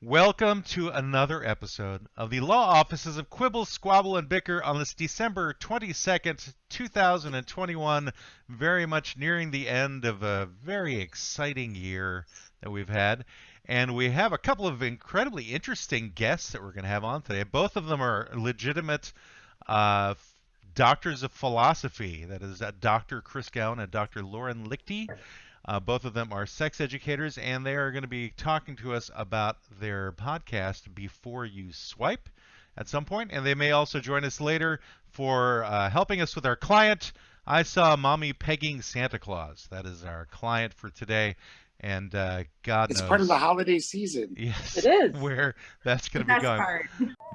Welcome to another episode of the Law Offices of Quibble, Squabble, and Bicker on this December 22nd, 2021, very much nearing the end of a very exciting year that we've had. And we have a couple of incredibly interesting guests that we're going to have on today. Both of them are legitimate uh, doctors of philosophy. That is Dr. Kris Gowen and Dr. Lauren Lichty. Both of them are sex educators, and they are going to be talking to us about their podcast, Before You Swipe, at some point. And they may also join us later for helping us with our client. I saw Mommy Pegging Santa Claus. That is our client for today. And God It's knows. part of the holiday season. Yes, It is. where that's going to be Best going. part.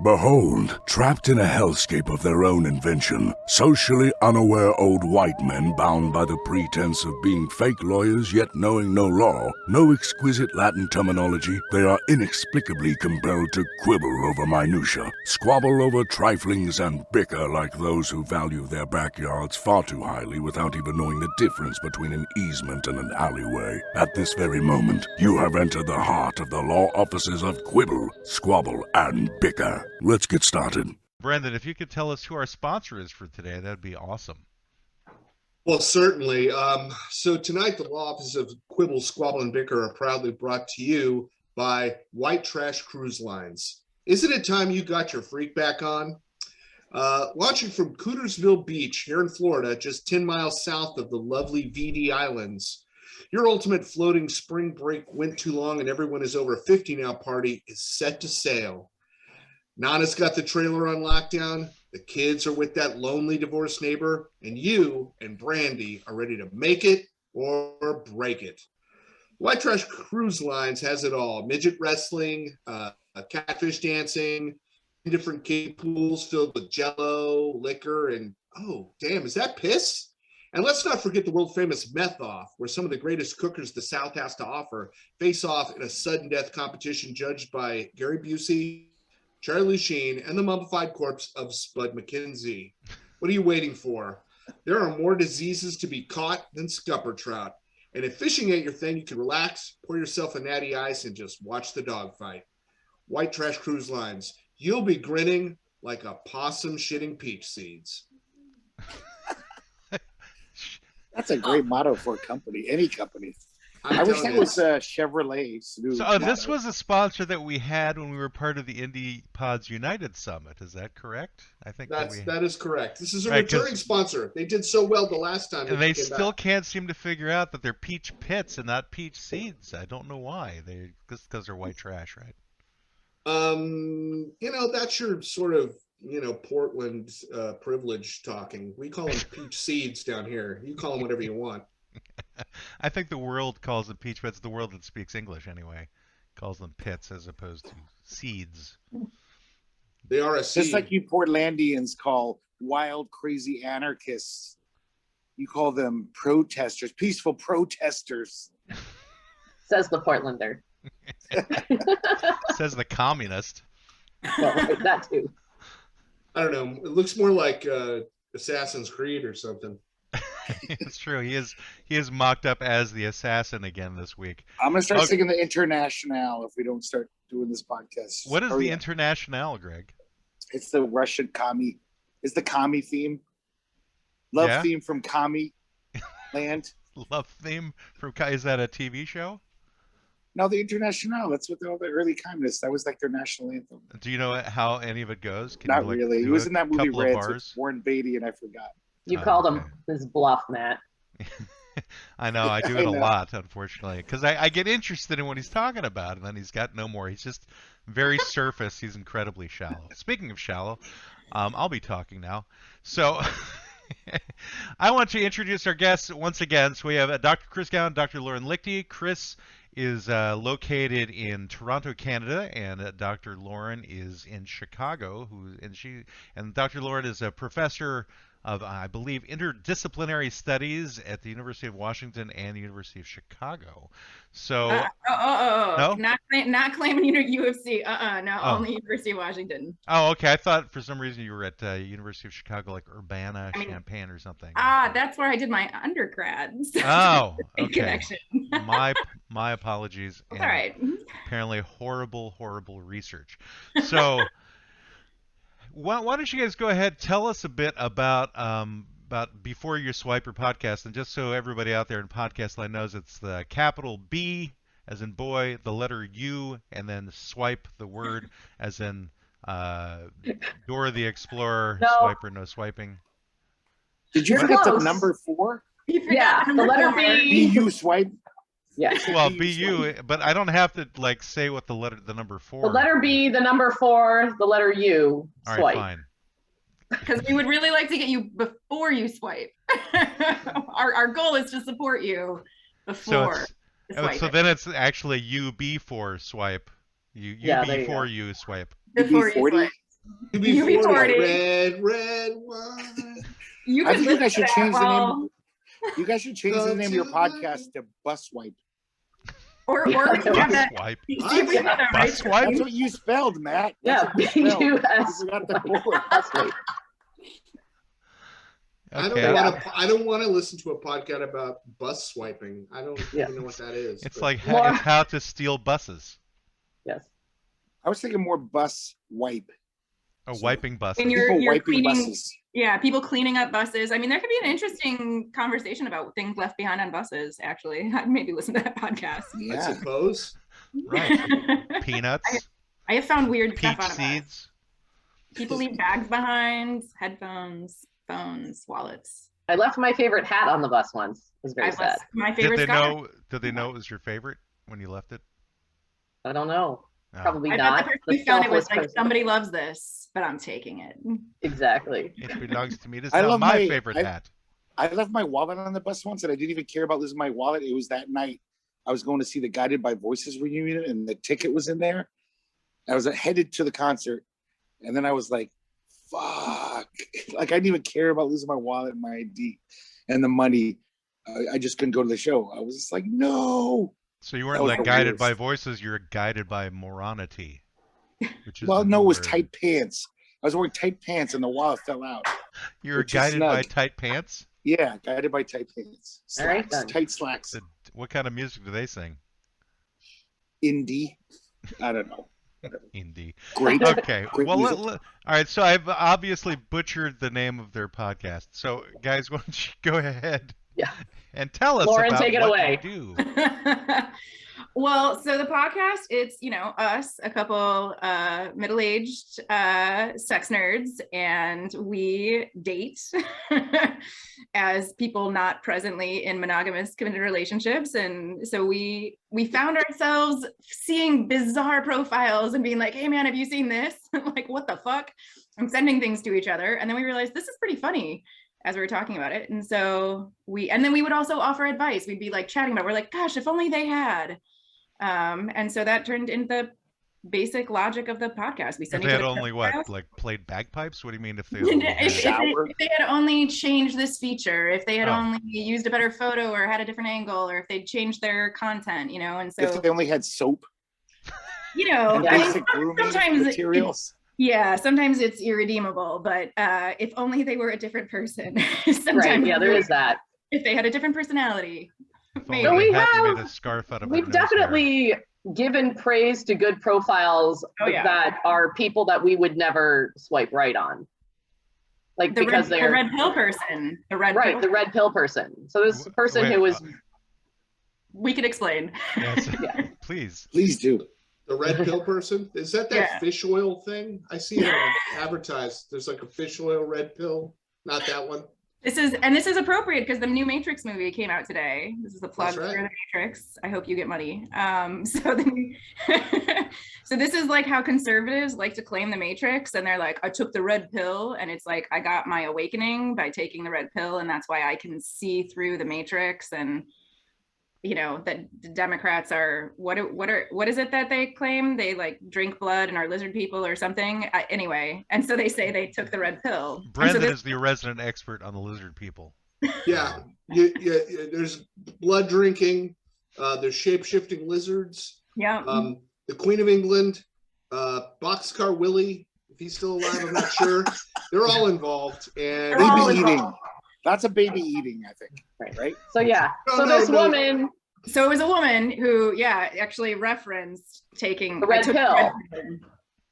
Behold, trapped in a hellscape of their own invention, socially unaware old white men bound by the pretense of being fake lawyers yet knowing no law, no exquisite Latin terminology, they are inexplicably compelled to quibble over minutia, squabble over triflings, and bicker like those who value their backyards far too highly without even knowing the difference between an easement and an alleyway. At this very moment, you have entered the heart of the law offices of Quibble, Squabble, and Bicker. Let's get started. Brendan, if you could tell us who our sponsor is for today, that would be awesome. Well, certainly. So tonight, the law offices of Quibble, Squabble, and Bicker are proudly brought to you by White Trash Cruise Lines. Isn't it time you got your freak back on? Launching from Cootersville Beach here in Florida, just 10 miles south of the lovely VD Islands, your ultimate floating spring break went too long and everyone is over 50 now party is set to sail. Nana's got the trailer on lockdown, the kids are with that lonely divorced neighbor, and you and Brandy are ready to make it or break it. White Trash Cruise Lines has it all. Midget wrestling, catfish dancing, different kiddie pools filled with jello, liquor, and oh, damn, is that piss? And let's not forget the world famous Meth Off, where some of the greatest cookers the South has to offer face off in a sudden death competition judged by Gary Busey, Charlie Sheen, and the mummified corpse of Spud McKenzie. What are you waiting for? There are more diseases to be caught than scupper trout. And if fishing ain't your thing, you can relax, pour yourself a natty ice, and just watch the dog fight. White Trash Cruise Lines. You'll be grinning like a possum shitting peach seeds. That's a great motto for a company, any company. I'm I wish telling that you. was Chevrolet's new So this motto. was a sponsor that we had when we were part of the Indie Pods United Summit. Is that correct? I think That is correct. This is a Right, 'cause- returning sponsor. They did so well the last time. and they came still back. can't seem to figure out that they're peach pits and not peach seeds. I don't know why. They just because they're white trash, right? That's your sort of, Portland privilege talking. We call them peach seeds down here. You call them whatever you want. I think the world calls them peach pits. The world that speaks English, anyway, calls them pits as opposed to seeds. They are a seed. Just like you Portlandians call wild, crazy anarchists. You call them protesters, peaceful protesters. Says the Portlander. Says the communist. Well, that too. I don't know. It looks more like Assassin's Creed or something. It's true. He is mocked up as the assassin again this week. I'm gonna start Okay. singing the Internationale if we don't start doing this podcast. What is Oh, the yeah. Internationale, Greg? It's the Russian commie. It's the commie theme. Love Yeah? theme from commie land. Love theme from is that a TV show? No, the Internationale. That's what all the early communists. That was like their national anthem. Do you know how any of it goes? Can Not you, really. It do was a in that movie couple of Reds with bars? Warren Beatty, and I forgot. You Oh, called okay. him his bluff, Matt. I know, I do I it a know. lot, unfortunately, because I get interested in what he's talking about, and then he's got no more. He's just very surface. He's incredibly shallow. Speaking of shallow, I'll be talking now. So I want to introduce our guests once again. So we have Dr. Kris Gowen, Dr. Lauren Lichty. Kris is located in Toronto, Canada, and Dr. Lauren is in Chicago. And Dr. Lauren is a professor of, I believe, interdisciplinary studies at the University of Washington and the University of Chicago. So, no? Not claiming UFC. No, Oh. only University of Washington. Oh, okay. I thought for some reason you were at University of Chicago, like Urbana, I mean, Champaign, or something. That's where I did my undergrad. So Oh, okay. Connection. My apologies. That's all right. Apparently horrible research. So why don't you guys go ahead, tell us a bit about Before You Swipe Your podcast, and just so everybody out there in podcast land knows, it's the capital B as in boy, the letter U, and then swipe, the word, as in Dora the Explorer, No. swiper, no swiping. Did you You're forget the close. number 4? Yeah, the letter B. BU swipe. Yeah. Well, BU BU, but I don't have to like say what the number 4. The letter B, the number 4, the letter U. All right, Swipe. fine. Because we would really like to get you before you swipe. Our goal is to support you before. So then it's actually UB4 swipe. Yeah, there you UB4 go. you swipe. Before you UB40. swipe. UB40, red wine. You I can think you listen guys should to change that the while- name. You guys should change the name of your podcast to Bus Swipe. Or we can have that. Swipe. See if we can have that Bus right. swipe? That's what you spelled, Matt. Yeah, That's what you spelled. B-U-S. You forgot the word. Swipe. Okay. I don't want to listen to a podcast about bus swiping. I don't even know what that is. It's but- like More- it's how to steal buses. Yes. I was thinking more bus wipe. Wiping buses. When you're People wiping cleaning, buses. yeah, people cleaning up buses. I mean, there could be an interesting conversation about things left behind on buses. Actually, I'd maybe listen to that podcast. I Yeah. suppose. Right. Peanuts. I have found weird Peach stuff on a bus. seeds. People leave bags behind, headphones, phones, wallets. I left my favorite hat on the bus once. It was very I sad. left my Did favorite they scarf. know? Did they know it was your favorite when you left it? I don't know. No. Probably I bet not. the person who found it was selfless like, person. somebody loves this, but I'm taking it. Exactly. It belongs to me. This is I not love my my- favorite I- hat. I left my wallet on the bus once, and I didn't even care about losing my wallet. It was that night I was going to see the Guided by Voices reunion, and the ticket was in there. I was headed to the concert, and then I was like, "Fuck!" Like I didn't even care about losing my wallet, and my ID, and the money. I just couldn't go to the show. I was just like, "No." So you That weren't was like the guided weirdest. by voices. You're guided by moronity. Which is Well, a no, new it was word. tight pants. I was wearing tight pants, and the wallet fell out. You were which is guided by snug. tight pants. Yeah, guided by tight pants. All right, Slacks, then. tight slacks. What kind of music do they sing? Indie. I don't know. Indie. Great. Okay. Great Well, music. all right. So I've obviously butchered the name of their podcast. So, guys, why don't you go ahead Yeah. and tell us Lauren, about take it what away. you do? Well, so the podcast, it's, us, a couple middle-aged sex nerds, and we date as people not presently in monogamous committed relationships. And so we found ourselves seeing bizarre profiles and being like, hey man, have you seen this? Like, what the fuck? I'm sending things to each other. And then we realized this is pretty funny as we were talking about it. And so then we would also offer advice. We'd be like chatting about, we're like, gosh, if only they had. And so that turned into the basic logic of the podcast. We If sent they each had other only profiles. like played bagpipes? What do you mean if they If, only if- had- Shower. if they had only changed this feature, if they had Oh. only used a better photo or had a different angle, or if they'd changed their content, and so, If they only had soap and I mean, basic grooming sometimes materials. sometimes it's irredeemable, but if only they were a different person. Right. Sometimes Yeah, there is that. if they had a different personality. if only So they we hadn't made have- a scarf out of We've our nose hair. definitely given praise to good profiles Oh, yeah. that are people that we would never swipe right on. Like The because red, they're the red pill person. The red right, pill. the red pill person. So this person Wait, who was We could explain. Yes, Yeah. please. Please do. The red pill person? Is that Yeah. fish oil thing? I see it advertised. There's like a fish oil red pill. Not that one. This is appropriate because the new Matrix movie came out today. This is a plug That's right. for the Matrix. I hope you get money. So this is like how conservatives like to claim the Matrix, and they're like, I took the red pill, and it's like I got my awakening by taking the red pill, and that's why I can see through the Matrix. And you know, that the Democrats are what is it that they claim? They like drink blood and are lizard people or something. Anyway, and so they say they took the red pill. Brendan is the resident expert on the lizard people. Yeah, there's blood drinking. There's shape-shifting lizards. Yeah. The Queen of England, Boxcar Willie, if he's still alive, I'm not sure. They're all involved. And baby eating. Lots of baby eating, I think. Right? So yeah. Woman. So it was a woman who, actually referenced taking the red pill.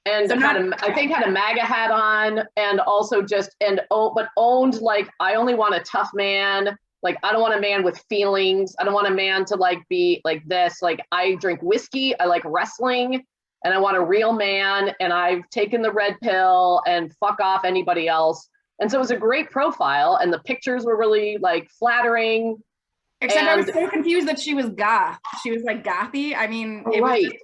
And so I think had a MAGA hat on, and also but owned like, I only want a tough man. Like, I don't want a man with feelings. I don't want a man to like be like this. Like, I drink whiskey. I like wrestling, and I want a real man. And I've taken the red pill, and fuck off anybody else. And so it was a great profile, and the pictures were really like flattering. Except I was so confused that she was goth. She was like gothy. I mean, it was just,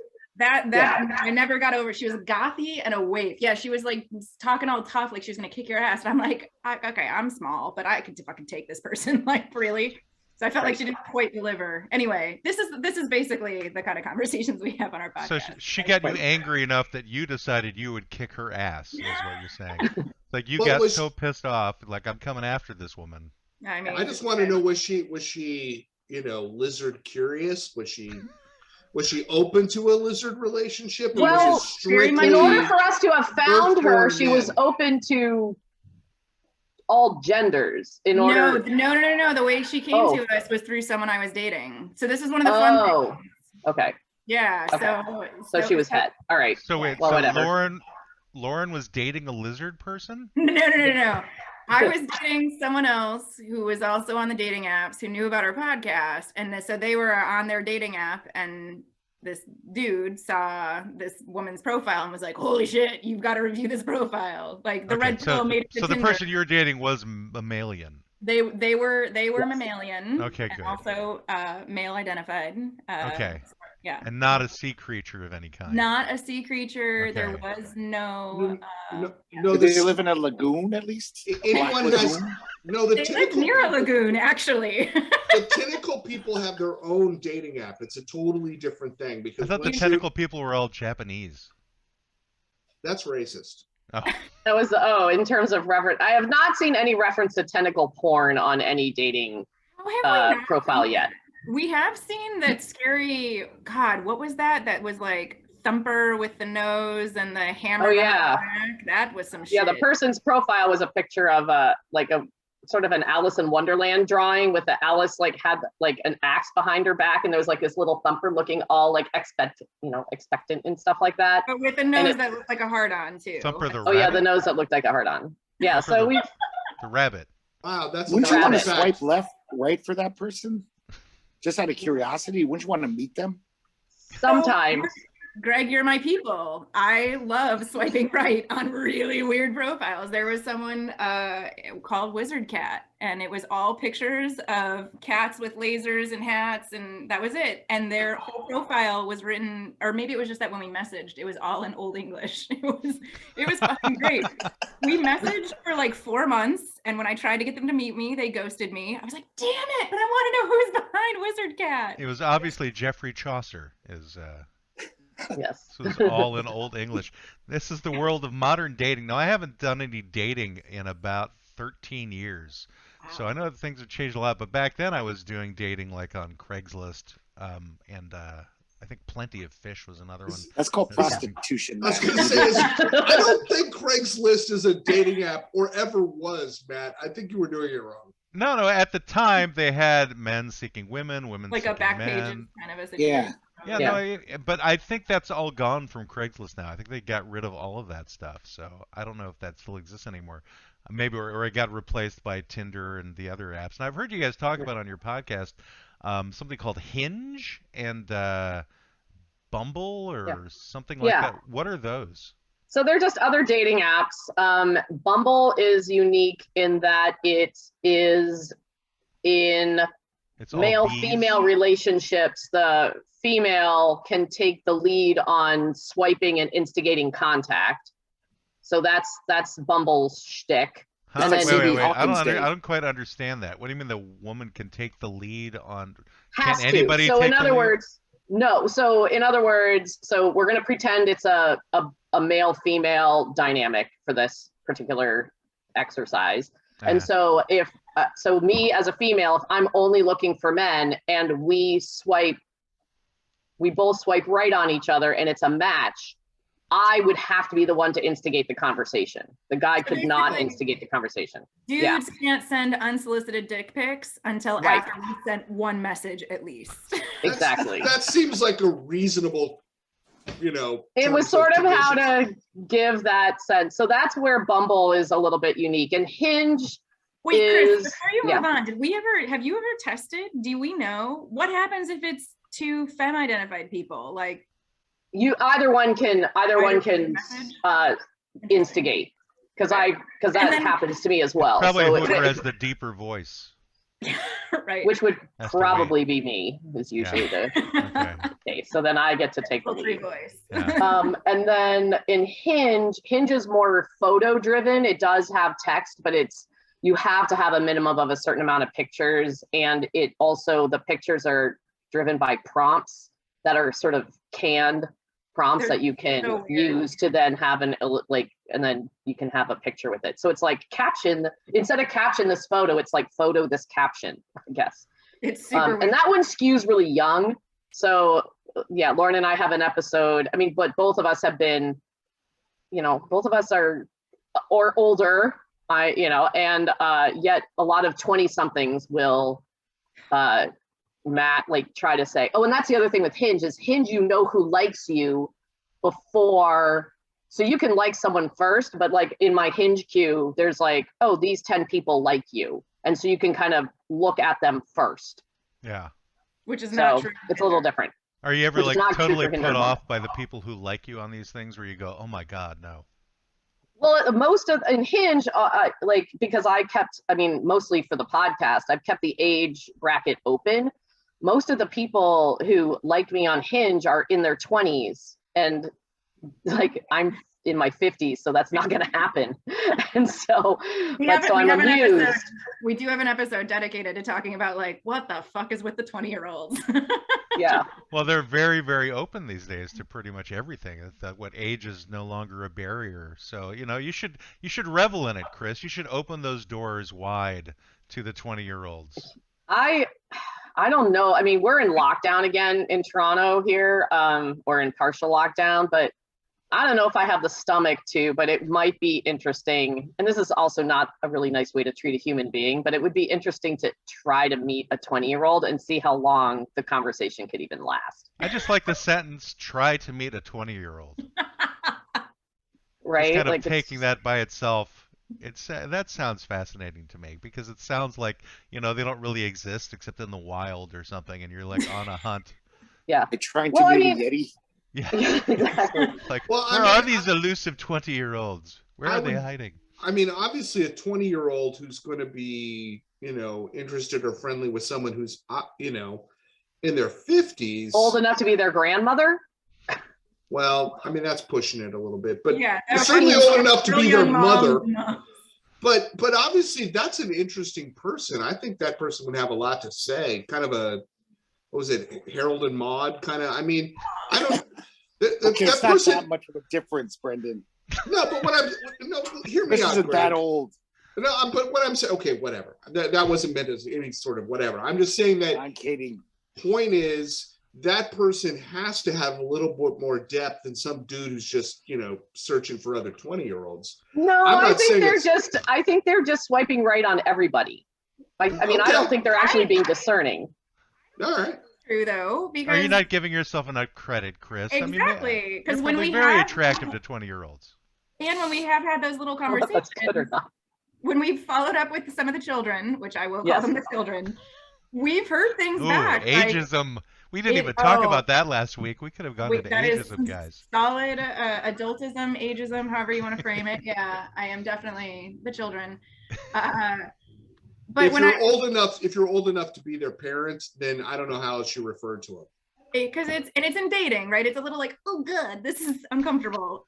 I never got over. She was gothy and a waif. Yeah, she was like talking all tough, like she was gonna kick your ass. And I'm like, okay, I'm small, but I could fucking take this person, like really. So I felt like she didn't quite deliver. Anyway, this is basically the kind of conversations we have on our podcast. So she got you angry enough that you decided you would kick her ass, is what you're saying. Like you got so pissed off, like I'm coming after this woman. I mean, I just want to know, was she, you know, lizard curious? Was she open to a lizard relationship? Or well, was it strictly in order for us to have found her, she was open to all genders. In order, no. The way she came to us was through someone I was dating. So this is one of the fun things. Okay. Yeah. Okay. So she was het. All right. So wait. Well, so whatever. Lauren was dating a lizard person? No. I was dating someone else who was also on the dating apps who knew about our podcast. And so they were on their dating app, and this dude saw this woman's profile and was like, holy shit, you've got to review this profile. Like the red pill made it to Tinder. The person you were dating was mammalian. They were mammalian. Okay, good. And also male identified. Okay. Yeah. And not a sea creature of any kind. Not a sea creature. Okay. There was no. Do they live in a lagoon at least? Anyone has they live near a lagoon, actually. The tentacle people have their own dating app. It's a totally different thing because I thought the tentacle people were all Japanese. That's racist. Oh. That was in terms of reference. I have not seen any reference to tentacle porn on any dating profile yet. We have seen that scary, God, what was that? That was like Thumper with the nose and the hammer. Oh yeah, that was some shit. Yeah, the person's profile was a picture of a sort of an Alice in Wonderland drawing with the Alice like had like an axe behind her back, and there was like this little Thumper looking all like expectant and stuff like that. But with a nose that looked like a hard-on too. Thumper the rabbit? Yeah, the nose that looked like a hard-on. Yeah, so we. The rabbit. Wow, that's. Wouldn't you want to swipe left, right for that person? Just out of curiosity, wouldn't you want to meet them? Sometimes. Greg, you're my people. I love swiping right on really weird profiles. There was someone called Wizard Cat, and it was all pictures of cats with lasers and hats, and that was it. And their whole profile was written, or maybe it was just that when we messaged, it was all in Old English. It was fucking great. We messaged for like 4 months, and when I tried to get them to meet me, they ghosted me. I was like, damn it, but I want to know who's behind Wizard Cat. It was obviously Geoffrey Chaucer. Yes. So it's all in Old English. This is the world of modern dating. Now, I haven't done any dating in about 13 years. Wow. So I know that things have changed a lot, but back then I was doing dating like on Craigslist, and I think Plenty of Fish was another one. That's called prostitution. I was going to say, I don't think Craigslist is a dating app or ever was, Matt. I think you were doing it wrong. No. At the time, they had men seeking women like seeking a back men. page kind of a situation. Yeah. No, but I think that's all gone from Craigslist now. I think they got rid of all of that stuff. So I don't know if that still exists anymore. Maybe, or it got replaced by Tinder and the other apps. And I've heard you guys talk about on your podcast something called Hinge and Bumble or something like that. What are those? So they're just other dating apps. Bumble is unique in that it is in male-female relationships. The female can take the lead on swiping and instigating contact. So that's Bumble's shtick. Huh? And then Wait. All I things Dave. don't quite understand that. What do you mean the woman can take the lead on? Has Can anybody to. So take in the other lead? words, no. So in other words, so we're going to pretend it's a male-female dynamic for this particular exercise. And so if so me as a female, if I'm only looking for men and we both swipe right on each other and it's a match, I would have to be the one to instigate the conversation. The guy So could not basically, instigate the conversation. Dudes can't send unsolicited dick pics until Right. after we sent one message at least. Exactly. That seems like a reasonable, you know. It was terms sort of how conditions. to give that sense. So that's where Bumble is a little bit unique. And Hinge Wait, Kris, is, before you move on, have you ever tested? Do we know what happens if it's two femme-identified people? Like, either one can message? instigate, because that happens to me as well. Probably So whoever has the deeper voice. Right. which would Has to probably be me, is usually the Okay. case. So then I get to take the Sultry lead. voice. Yeah. And then in Hinge is more photo driven. It does have text, but you have to have a minimum of a certain amount of pictures. And it also, the pictures are driven by prompts that are sort of canned prompts They're that you can so weird. use to then have and then you can have a picture with it. So it's like instead of caption this photo, it's like photo this caption, I guess. It's super weird. And that one skews really young. So yeah, Lauren and I have an episode. I mean, but both of us have been, both of us are or older, and yet a lot of 20 somethings will try to say, oh, and that's the other thing with Hinge is who likes you before. So you can like someone first, but like in my Hinge queue, there's like, oh, these 10 people like you. And so you can kind of look at them first. Yeah. Which is not true. It's a little different. Are you ever Which is not true totally for put Hinge. off by the people who like you on these things where you go, oh my God, no? Well, in Hinge, because mostly for the podcast, I've kept the age bracket open. Most of the people who like me on Hinge are in their 20s, and like I'm in my 50s, so that's not going to happen. And so, I'm amused. We do have an episode dedicated to talking about like what the fuck is with the 20-year-olds. Yeah. Well, they're very, very open these days to pretty much everything. What age is no longer a barrier. So you should revel in it, Kris. You should open those doors wide to the 20-year-olds. I don't know. I mean, we're in lockdown again in Toronto here, or in partial lockdown, but I don't know if I have the stomach to, but it might be interesting. And this is also not a really nice way to treat a human being, but it would be interesting to try to meet a 20-year-old and see how long the conversation could even last. I just like the sentence, try to meet a 20-year-old. Right? Just kind of taking that by itself. That sounds fascinating to me because it sounds like, they don't really exist except in the wild or something. And you're like on a hunt. Yeah. They're trying to meet a Yeti. Yeah. Exactly. Like, Well, where are these elusive 20-year-olds? Where are they hiding? I mean, obviously, a 20-year-old who's going to be, interested or friendly with someone who's, in their 50s. Old enough to be their grandmother? Well, I mean, that's pushing it a little bit, but Yeah, certainly old enough to be their mother. No. But obviously, that's an interesting person. I think that person would have a lot to say. Kind of what was it, Harold and Maude? Kind of. I mean, I don't. Okay, it's not that much of a difference, Brendan. No, but hear me This out. isn't Greg. that old. No, but what I'm saying, okay, whatever. That wasn't meant as any sort of whatever. I'm just saying that. I'm kidding. Point is, that person has to have a little bit more depth than some dude who's just, searching for other 20-year-olds. No, I think they're just swiping right on everybody. I don't think they're actually being discerning. All right. True though, because Are you not giving yourself enough credit, Kris? Exactly, because you're when probably we very have attractive to 20-year-olds. and when we have had those little conversations, That's good or not. when we've followed up with some of the children, which I will call Yes. them the children, we've heard things Ooh, back. ageism. We didn't even talk about that last week. We could have gone into that is ageism, guys. solid adultism, ageism, however you want to frame it. Yeah, I am definitely the children. But if you're old enough to be their parents, then I don't know how else you refer to them. Because it's in dating, right? It's a little like, oh, good, this is uncomfortable.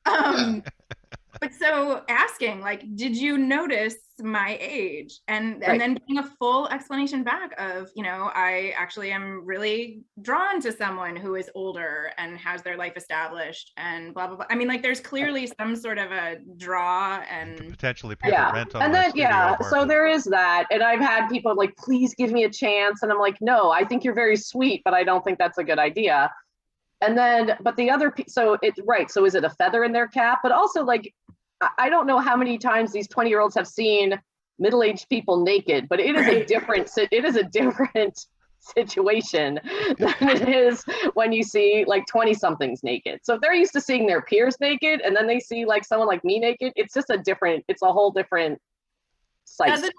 But so asking, like, did you notice my age? And Right. then getting a full explanation back of, you know, I actually am really drawn to someone who is older and has their life established and blah, blah, blah. I mean, like, there's clearly some sort of a draw You could and potentially pay Yeah. the rent on And my then, studio yeah, so apartment. there is that. And I've had people like, please give me a chance. And I'm like, no, I think you're very sweet, but I don't think that's a good idea. And then, but the other, so it's right. So is it a feather in their cap? But also, like, I don't know how many times these 20-year-olds have seen middle-aged people naked, but it is a different situation than it is when you see like 20-somethings naked. So if they're used to seeing their peers naked and then they see like someone like me naked, it's just it's a whole different sight.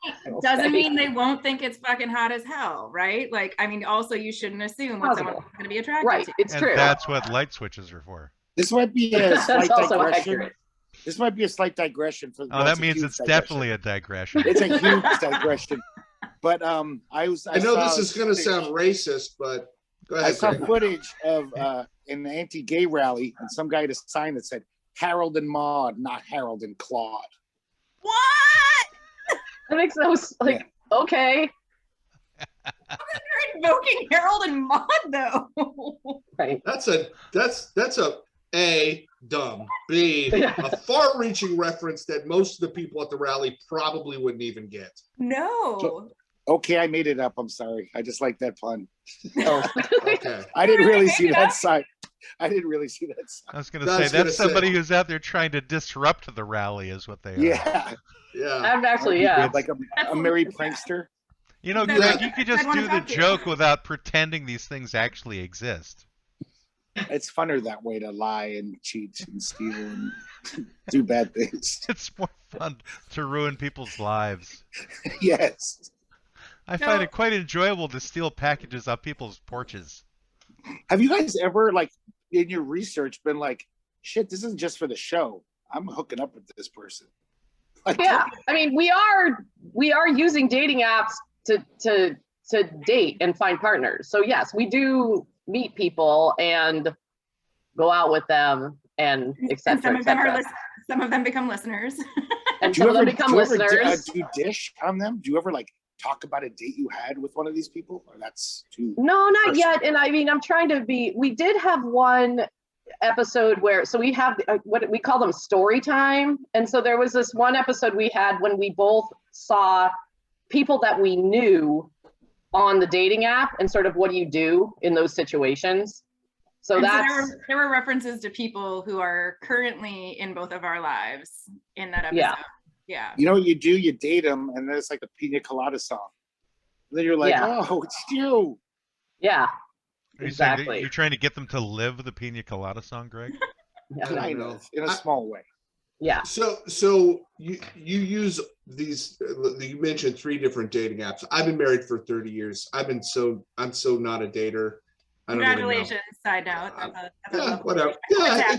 doesn't mean they won't think it's fucking hot as hell, right? Like, I mean, also you shouldn't assume what someone's going to be attracted Right, to. it's And true. that's what light switches are for. This might be a That's slight also digression. accurate. This might be a slight digression. Oh, that means it's definitely a digression. It's a huge digression. But I know this is going to sound racist, but go ahead. I saw Greg. footage of an anti-gay rally, and some guy had a sign that said Harold and Maude, not Harold and Claude. What? That makes no like, okay. You're invoking Harold and Maude, though. Right. That's a dumb, B, a far-reaching reference that most of the people at the rally probably wouldn't even get. No. Okay, I made it up. I'm sorry. I just like that pun. Okay. I didn't really see that sign. I didn't really see that sign. I was going to say, that's somebody who's out there trying to disrupt the rally is what they are. Yeah. Yeah. I'm actually, yeah. Like a merry prankster. You know, Greg, you could just I wanna do the talk to you. joke without pretending these things actually exist. It's funner that way to lie and cheat and steal and do bad things. It's more fun to ruin people's lives. Yes. I find it quite enjoyable to steal packages off people's porches. Have you guys ever, like, in your research been like, shit, this isn't just for the show. I'm hooking up with this person. Like, Yeah. I mean, we are using dating apps to date and find partners. So yes, we do meet people and go out with them and et And cetera, et cetera. some of them become listeners. And do some you of them ever, become do you ever listeners. do dish on them? Do you ever, like, talk about a date you had with one of these people? Or that's too... No, not personal? yet. And I mean, I'm trying to be, we did have one episode where, so we have what we call them story time. And so there was this one episode we had when we both saw people that we knew on the dating app and sort of what do you do in those situations. So And that's, there were references to people who are currently in both of our lives in that episode. Yeah. Yeah. You know what you do? You date them, and then it's like a pina colada song. And then you're like, Yeah. oh, it's you. yeah, Are you saying that exactly. you're trying to get them to live the Pina Colada song, Greg? Yeah. Kind of, in a small way. Yeah. So you use these, you mentioned 3 different dating apps. I've been married for 30 years. I'm so not a dater. I don't even know. Congratulations, side note. That's a Yeah, lovely- whatever. Yeah,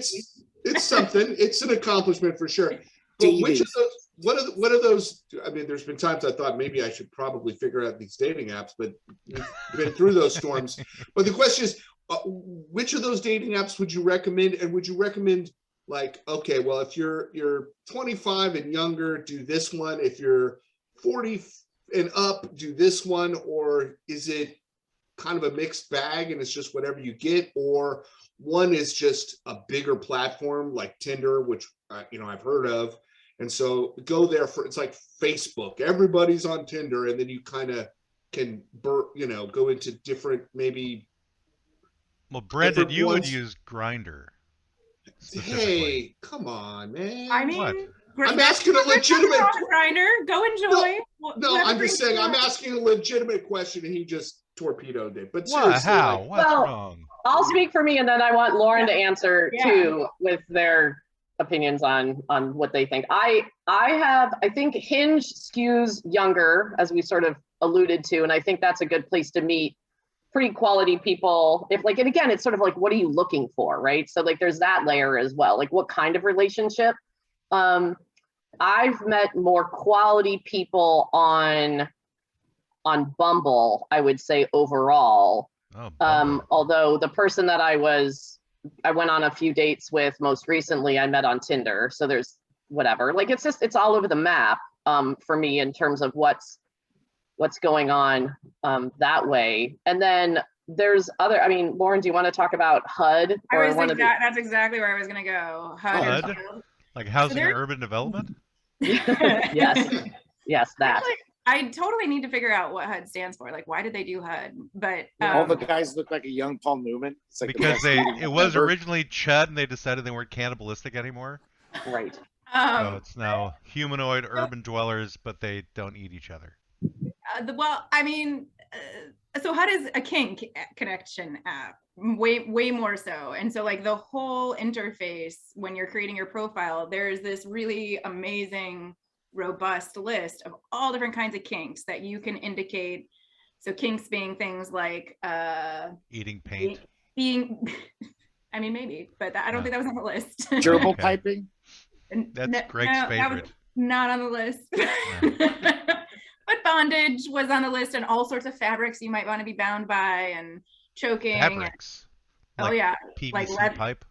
it's something. It's an accomplishment for sure. But Dating. which of those? What are those? I mean, there's been times I thought maybe I should probably figure out these dating apps, but we've been through those storms. But the question is, which of those dating apps would you recommend? And would you recommend, like, okay, well, if you're 25 and younger, do this one. If you're 40 and up, do this one. Or is it kind of a mixed bag and it's just whatever you get? Or one is just a bigger platform like Tinder, which I've heard of, and so go there for, it's like Facebook. Everybody's on Tinder, and then you kind of can go into different, maybe. Well, Brendan, you would ones. use Grindr. Hey, come on, man. I mean, What? I'm asking a legitimate. Grinder. Go enjoy. No, Whoever I'm just brings saying. you I'm up. asking a legitimate question, and he just torpedoed it. But What? seriously, How? like, What's Well, wrong? I'll speak for me and then I want Lauren to answer Yeah. too with their opinions on what they think. I think Hinge skews younger, as we sort of alluded to, and I think that's a good place to meet pretty quality people. If like, and again, it's sort of like, what are you looking for, right? So like there's that layer as well. Like what kind of relationship? I've met more quality people on Bumble, I would say overall. Oh, bummer. Although the person that I went on a few dates with most recently, I met on Tinder. So there's whatever. Like it's all over the map for me in terms of what's going on that way. And then there's other, I mean, Lauren, do you want to talk about HUD? That's exactly where I was going to go. HUD. Like housing and urban development? Yes, that. I totally need to figure out what HUD stands for. Like, why did they do HUD? But all the guys look like a young Paul Newman. It's like because it was originally Chud, and they decided they weren't cannibalistic anymore. Right. So it's now humanoid urban dwellers, but they don't eat each other. Well, I mean, so HUD is a kink connection app, way more so. And so like the whole interface when you're creating your profile, there's this really amazing, robust list of all different kinds of kinks that you can indicate. So kinks being things like eating paint. I mean, maybe, but I don't think that was on the list. Gerbil piping. That's Greg's favorite. That was not on the list. But bondage was on the list, and all sorts of fabrics you might want to be bound by, and choking. Fabrics. Oh yeah, PVC pipe.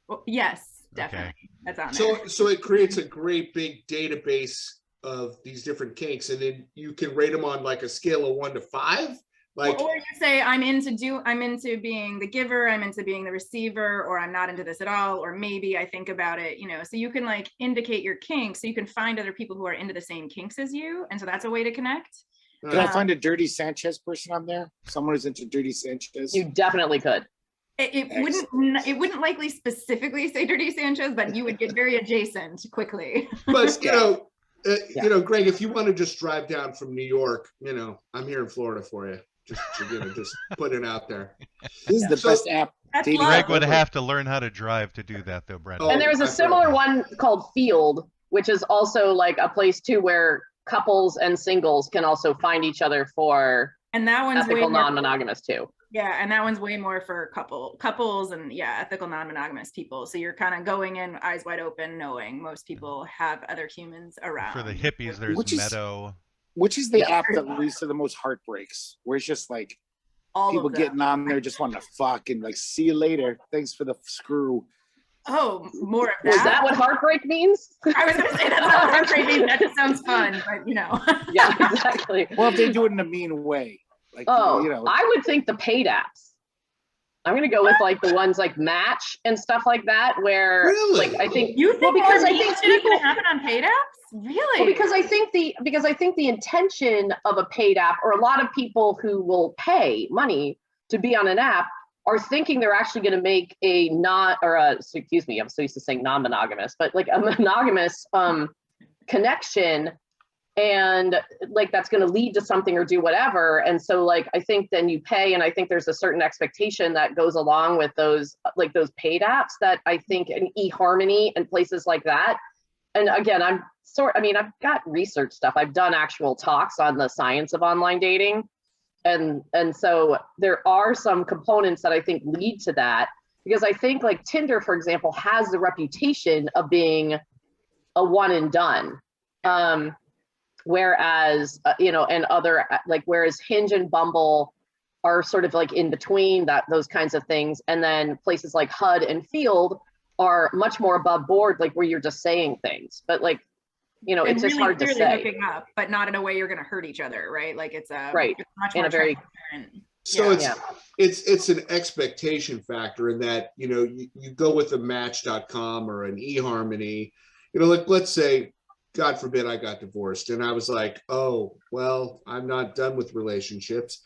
Well, yes, definitely. Okay. That's on there. So it creates a great big database of these different kinks, and then you can rate them on like a scale of 1 to 5. Like, or you say I'm into being the giver, I'm into being the receiver, or I'm not into this at all, or maybe I think about it, you know. So you can like indicate your kinks, so you can find other people who are into the same kinks as you, and so that's a way to connect. Can I find a Dirty Sanchez person on there? Someone who's into Dirty Sanchez? You definitely could. It wouldn't likely specifically say Dirty Sanchez, but you would get very adjacent quickly. But you know, Greg, if you want to just drive down from New York, you know, I'm here in Florida for you. Just put it out there. This is the best app. Greg would have to learn how to drive to do that, though, Brenda. And there's a similar one called Field, which is also like a place too where couples and singles can also find each other for ethical non-monogamous too. Yeah, and that one's way more for couples and ethical non-monogamous people. So you're kind of going in eyes wide open, knowing most people have other humans around. For the hippies, there's Meadow. Which is the app that leads to the most heartbreaks? Where it's just like people getting on there just wanting to fuck and like, see you later. Thanks for the screw. Oh, more of that. Is that what heartbreak means? I was going to say that's not what heartbreak means. That just sounds fun, but you know. Yeah, exactly. Well, if they do it in a mean way. Like, you know. I would think the paid apps. I'm going to go with like the ones like Match and stuff like that, where like I think because I think it's going to happen on paid apps. Really? Well, because I think the intention of a paid app, or a lot of people who will pay money to be on an app, are thinking they're actually going to make I'm so used to saying non-monogamous, but like a monogamous connection, and like that's going to lead to something or do whatever. And so like I think then you pay, and I think there's a certain expectation that goes along with those paid apps that I think in eHarmony and places like that. And again, I've got research stuff. I've done actual talks on the science of online dating. And so there are some components that I think lead to that, because I think like Tinder, for example, has the reputation of being a one and done. Whereas, and other, like, whereas Hinge and Bumble are sort of like in between those kinds of things. And then places like HUD and Field are much more above board, like where you're just saying things, but like, it's just hard to say. Hooking up, but not in a way you're going to hurt each other, right? Like it's right it's much in more a very. So it's an expectation factor in that, you go with a Match.com or an eHarmony, like let's say, God forbid I got divorced and I was like, oh, well, I'm not done with relationships.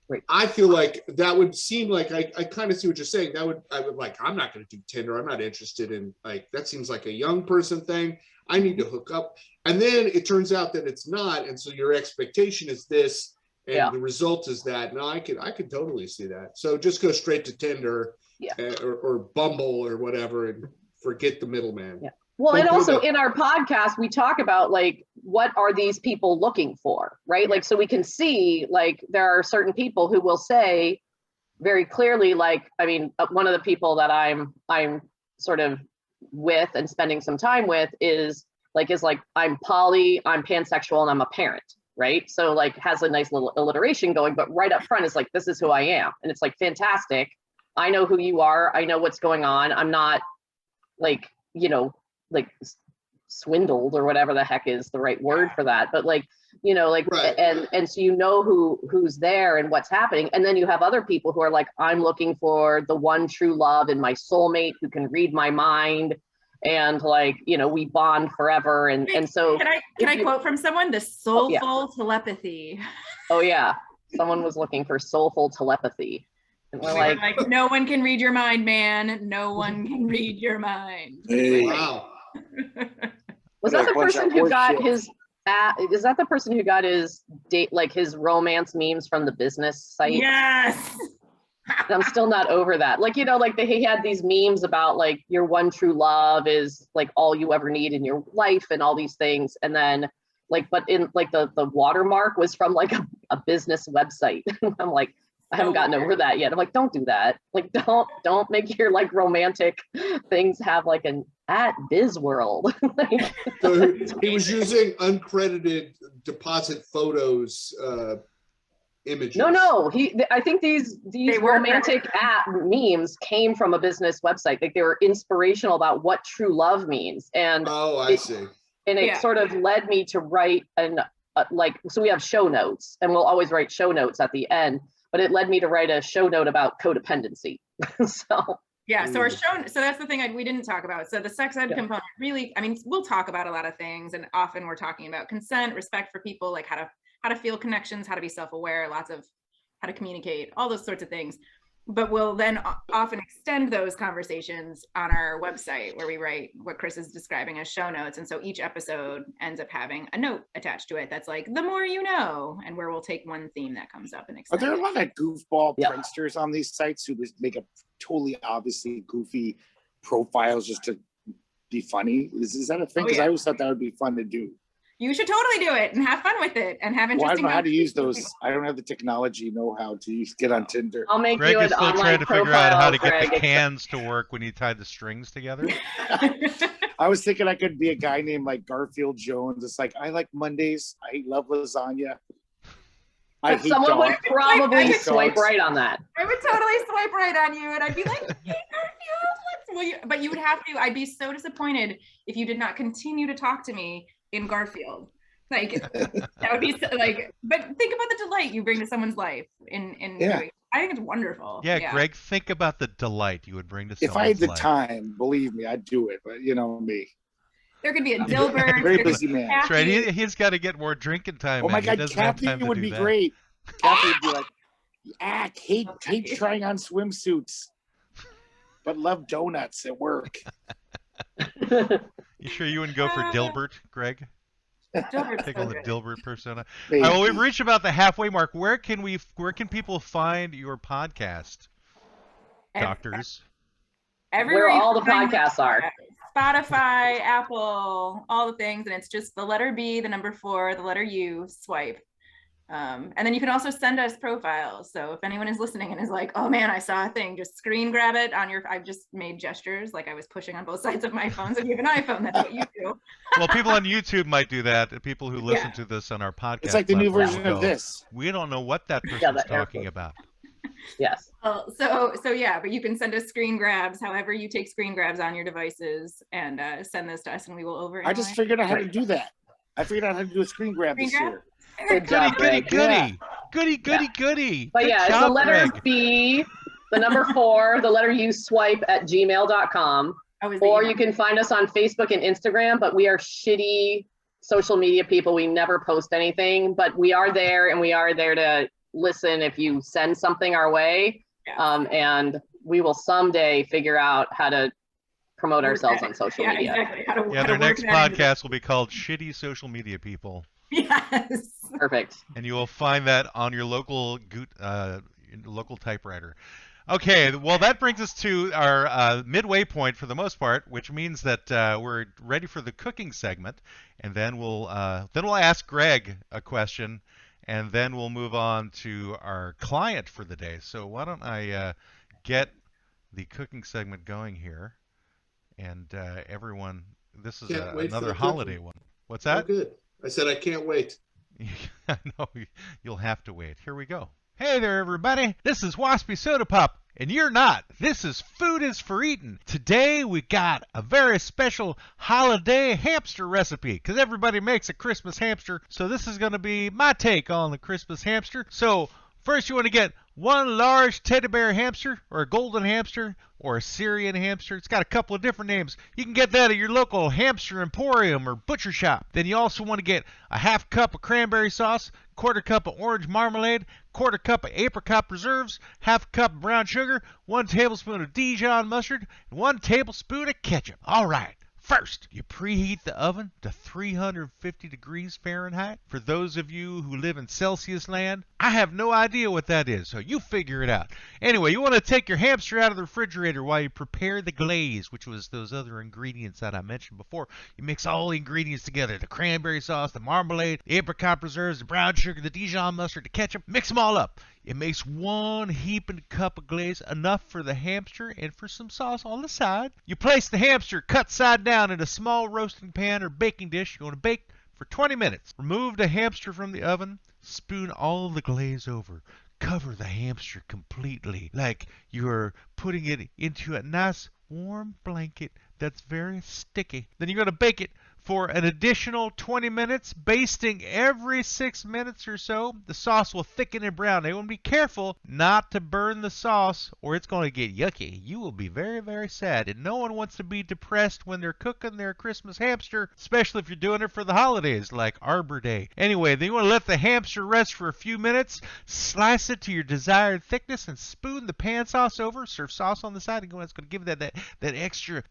Right. I feel like that would seem like I kind of see what you're saying. I would like, I'm not going to do Tinder. I'm not interested in, like, that seems like a young person thing. I need to hook up. And then it turns out that it's not. And so your expectation is this, and the result is that. No, I could totally see that. So just go straight to Tinder or Bumble or whatever and forget the middleman. Yeah. Well, and also in our podcast, we talk about like, what are these people looking for, right? Like, so we can see, like, there are certain people who will say very clearly, like, I mean, one of the people that I'm sort of with and spending some time with is I'm poly, I'm pansexual, and I'm a parent, right? So like has a nice little alliteration going, but right up front is like, this is who I am. And it's like, fantastic. I know who you are. I know what's going on. I'm not like, like swindled or whatever the heck is the right word for that. But like, you know, like, Right. and so you know who's there and what's happening. And then you have other people who are like, I'm looking for the one true love and my soulmate who can read my mind. And like, you know, we bond forever. And so can I quote from someone? The soulful telepathy. Oh yeah. Someone was looking for soulful telepathy. And we're like, no one can read your mind, man. No one can read your mind. Hey. Wow. Was that the Like, person who got horseshit. his is that the person who got his date, like his romance memes from the business site? Yes. And I'm still not over that. Like, you know, like he had these memes about like your one true love is like all you ever need in your life and all these things. And then like, but in like the watermark was from like a business website. I'm like, I haven't gotten over that yet. I'm like, don't do that. Like, don't make your like romantic things have like an @BizWorld. Like, So he was using uncredited deposit photos, images. no. I think these were romantic memes came from a business website. Like they were inspirational about what true love means, and Oh, I see. and it Yeah. sort of led me to write so we have show notes, and we'll always write show notes at the end. But it led me to write a show note about codependency. So Yeah, so so that's the thing we didn't talk about. So the sex ed component really, I mean, we'll talk about a lot of things, and often we're talking about consent, respect for people, like how to feel connections, how to be self-aware, lots of how to communicate, all those sorts of things. But we'll then often extend those conversations on our website where we write what Kris is describing as show notes. And so each episode ends up having a note attached to it that's like, the more you know, and where we'll take one theme that comes up and Are extend there a it. lot of goofball Yeah. pranksters on these sites who just make up totally obviously goofy profiles just to be funny? Is that a thing? Oh, Because yeah. I always thought that would be fun to do. You should totally do it and have fun with it and have Well, I don't interesting know how to use conversations. those. I don't have the technology know-how to get on Tinder. I'll make Greg you is an still online trying to profile. figure out how to get Greg. the cans to work when you tie the strings together. I was thinking I could be a guy named like Garfield Jones. It's like, I like Mondays. I love lasagna. I But hate someone would dogs. probably I hate swipe dogs. right on that. I would totally swipe right on you, and I'd be like, "Hey, Garfield, but you would have to. I'd be so disappointed if you did not continue to talk to me in Garfield. Like that would be like. But think about the delight you bring to someone's life in Yeah. doing. I think it's wonderful. Yeah, Greg, think about the delight you would bring to If someone's I had the life. time, believe me, I'd do it. But you know me. There could be a Dilbert. Very busy man. That's right. He's got to get more drinking time. Oh my man. He God, doesn't have Kathy time to would do be that. great. Kathy would be like, hate trying on swimsuits, but love donuts at work. You sure you wouldn't go for Dilbert, Greg? Dilbert's Take so on the good. Dilbert persona. Maybe. Well, we've reached about the halfway mark. Where can people find your podcast, doctors? Everywhere Where you all the can find podcasts are. Spotify, Apple, all the things, and it's just the letter B, the number 4, the letter U, swipe. And then you can also send us profiles. So if anyone is listening and is like, oh man, I saw a thing, just screen grab it on your, I've just made gestures like I was pushing on both sides of my phone. So if you have an iPhone, that's what you do. Well, people on YouTube might do that. People who listen to this on our podcast. It's like the new platform version will of go, this. We don't know what that person's that air talking quote. about. Yes. Well, so yeah, but you can send us screen grabs, however you take screen grabs on your devices, and send those to us, and we will over. I just figured out how to do that. I figured out how to do a screen grab Screen this grab? year. Good job, Goody, Greg. goody, goody, goody, goody. But Good yeah, it's job, the letter Greg. B, the number 4, the letter U, swipe at gmail.com. Or you can find us on Facebook and Instagram, but we are shitty social media people. We never post anything, but we are there, and we are there to listen if you send something our way. Yeah. And we will someday figure out how to promote ourselves on social media. Exactly. How to Their work next that into- podcast will be called Shitty Social Media People. Yes. Perfect. And you will find that on your local local typewriter. Okay, well that brings us to our midway point for the most part, which means that we're ready for the cooking segment, and then we'll ask Greg a question, and then we'll move on to our client for the day. So why don't I get the cooking segment going here, and everyone, this is Can't wait for another the holiday cooking. one. What's Oh, that? good. I said I can't wait. I know you'll have to wait. Here we go. Hey there, everybody. This is Waspy Soda Pop And you're not. This is Food is for Eating. Today we got a very special holiday hamster recipe because everybody makes a Christmas hamster. So this is going to be my take on the Christmas hamster. So first you want to get one large teddy bear hamster or a golden hamster or a Syrian hamster. It's got a couple of different names. You can get that at your local hamster emporium or butcher shop. Then you also want to get a half cup of cranberry sauce, quarter cup of orange marmalade, quarter cup of apricot preserves, half cup of brown sugar, 1 tablespoon of Dijon mustard, and 1 tablespoon of ketchup. All right. First, you preheat the oven to 350 degrees Fahrenheit. For those of you who live in Celsius land, I have no idea what that is, so you figure it out. Anyway, you want to take your hamster out of the refrigerator while you prepare the glaze, which was those other ingredients that I mentioned before. You mix all the ingredients together, the cranberry sauce, the marmalade, the apricot preserves, the brown sugar, the Dijon mustard, the ketchup. Mix them all up. It makes 1 heaping cup of glaze, enough for the hamster and for some sauce on the side. You place the hamster cut side down in a small roasting pan or baking dish. You want to bake for 20 minutes. Remove the hamster from the oven. Spoon all the glaze over. Cover the hamster completely, like you're putting it into a nice warm blanket that's very sticky. Then you're going to bake it for an additional 20 minutes, basting every 6 minutes or so. The sauce will thicken and brown. You want to be careful not to burn the sauce or it's going to get yucky. You will be very, very sad. And no one wants to be depressed when they're cooking their Christmas hamster, especially if you're doing it for the holidays like Arbor Day. Anyway, then you want to let the hamster rest for a few minutes. Slice it to your desired thickness and spoon the pan sauce over. Serve sauce on the side. And it's going to give that extra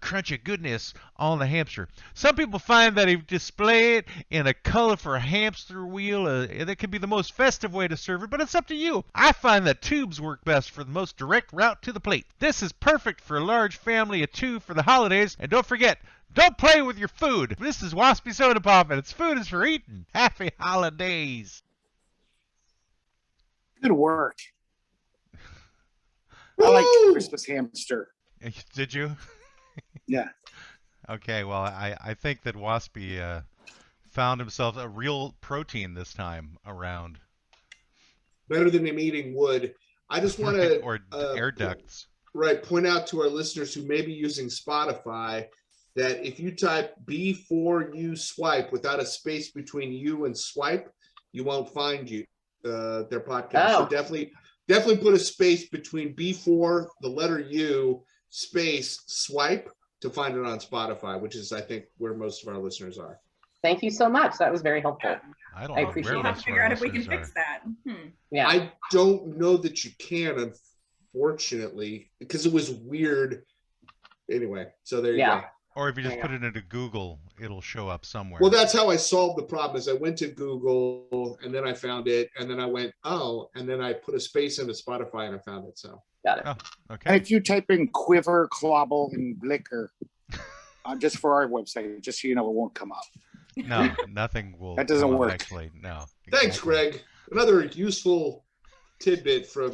crunch of goodness on the hamster. Some people find that if you display it in a colorful hamster wheel, that could be the most festive way to serve it, but it's up to you. I find that tubes work best for the most direct route to the plate. This is perfect for a large family of 2 for the holidays. And don't forget, don't play with your food. This is Waspy Soda Pop, and it's Food is for Eating. Happy holidays. Good work. I like Christmas hamster. Did you? Yeah. Okay, well, I think that Waspy found himself a real protein this time around. Better than him eating wood. I just want to or air ducts. Right, point out to our listeners who may be using Spotify that if you type B4U swipe without a space between you and swipe, you won't find their podcast. So definitely put a space between B4, the letter U, space swipe, to find it on Spotify, which is, I think, where most of our listeners are. Thank you so much. That was very helpful. I don't I know appreciate where it. We'll have most to of figure our out if we can listeners fix are. that. Yeah. I don't know that you can, unfortunately, because it was weird. Anyway, so there you go. Or if you just put it into Google, it'll show up somewhere. Well, that's how I solved the problem. Is I went to Google and then I found it, and then I went, and then I put a space into Spotify and I found it. So Got it. Oh, okay. And if you type in Quiver, Quibble, and Bicker, just for our website, just so you know, it won't come up. No, nothing will. That doesn't come up, work. Actually, no. Thanks, Exactly. Greg. Another useful tidbit from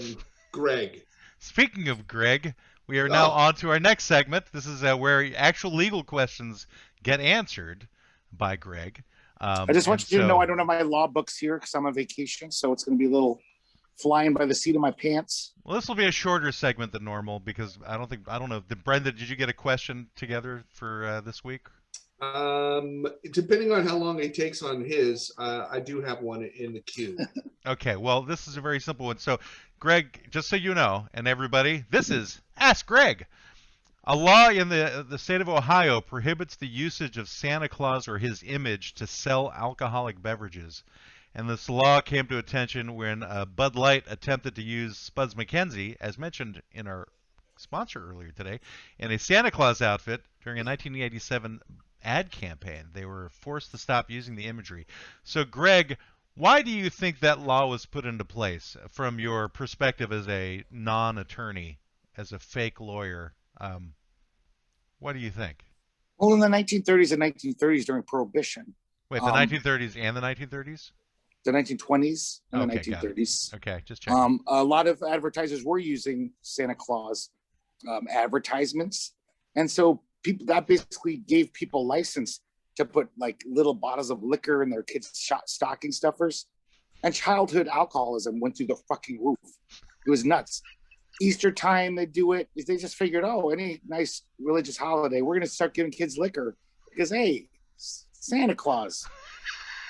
Greg. Speaking of Greg, we are now on to our next segment. This is where actual legal questions get answered by Greg. I just want you to know I don't have my law books here because I'm on vacation, so it's going to be a little flying by the seat of my pants. Well, this will be a shorter segment than normal because I don't know. Brenda, did you get a question together for this week? Depending on how long it takes on his, I do have one in the queue. Okay, well, this is a very simple one. So, Greg, just so you know, and everybody, this is Ask Greg. A law in the state of Ohio prohibits the usage of Santa Claus or his image to sell alcoholic beverages. And this law came to attention when Bud Light attempted to use Spuds MacKenzie, as mentioned in our sponsor earlier today, in a Santa Claus outfit during a 1987 ad campaign. They were forced to stop using the imagery. So, Greg, why do you think that law was put into place from your perspective as a non-attorney, as a fake lawyer? What do you think? Well, in the 1930s and 1930s during Prohibition. Wait, the 1930s and the 1930s? The 1920s and Okay, the 1930s. Okay, just checking. A lot of advertisers were using Santa Claus advertisements. And so that basically gave people license to put like little bottles of liquor in their kids' stocking stuffers. And childhood alcoholism went through the fucking roof. It was nuts. Easter time, they do it. They just figured, oh, any nice religious holiday, we're going to start giving kids liquor because, hey, Santa Claus,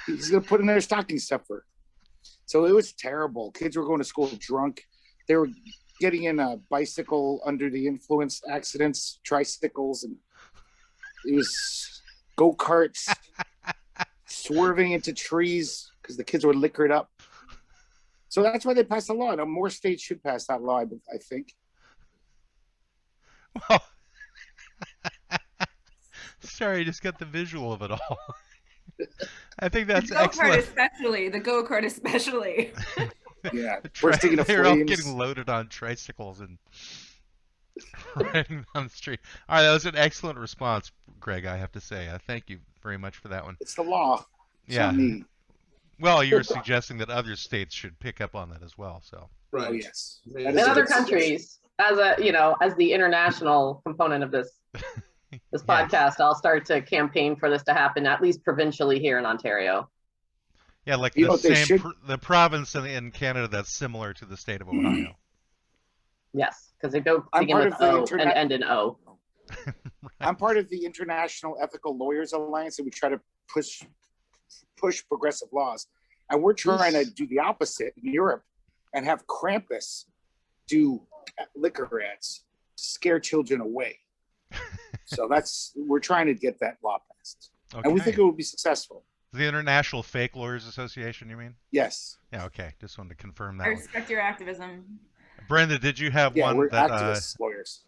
he's going to put in their stocking stuffer. So it was terrible. Kids were going to school drunk. They were getting in a bicycle under the influence accidents, tricycles, and it was go-karts, swerving into trees because the kids were liquored up. So that's why they passed a law. Now, more states should pass that law, I think. Well, sorry, I just got the visual of it all. I think that's excellent. The go-kart especially. Yeah, bursting into They're all flames. getting loaded on tricycles and riding down the street. All right, that was an excellent response, Greg, I have to say. Thank you very much for that one. It's the law. It's Yeah. not me. Well, you were suggesting that other states should pick up on that as well. So Right. Oh, yes. Man, In is other good. countries, as the international component of this Yeah. podcast, I'll start to campaign for this to happen at least provincially here in Ontario. yeah, like You the know what they same should- the province in Canada that's similar to the state of Ohio. Yes, because they go I'm begin part with of the O and internet- end in O. I'm part of the International Ethical Lawyers Alliance, and we try to push progressive laws. And we're trying to do the opposite in Europe and have Krampus do liquor ads to scare children away. So we're trying to get that law passed. Okay. And we think it will be successful. The International Fake Lawyers Association, you mean? Yes. Yeah, okay. Just wanted to confirm I that one. respect your activism. Brenda, did you have Yeah, one we're that activist lawyers.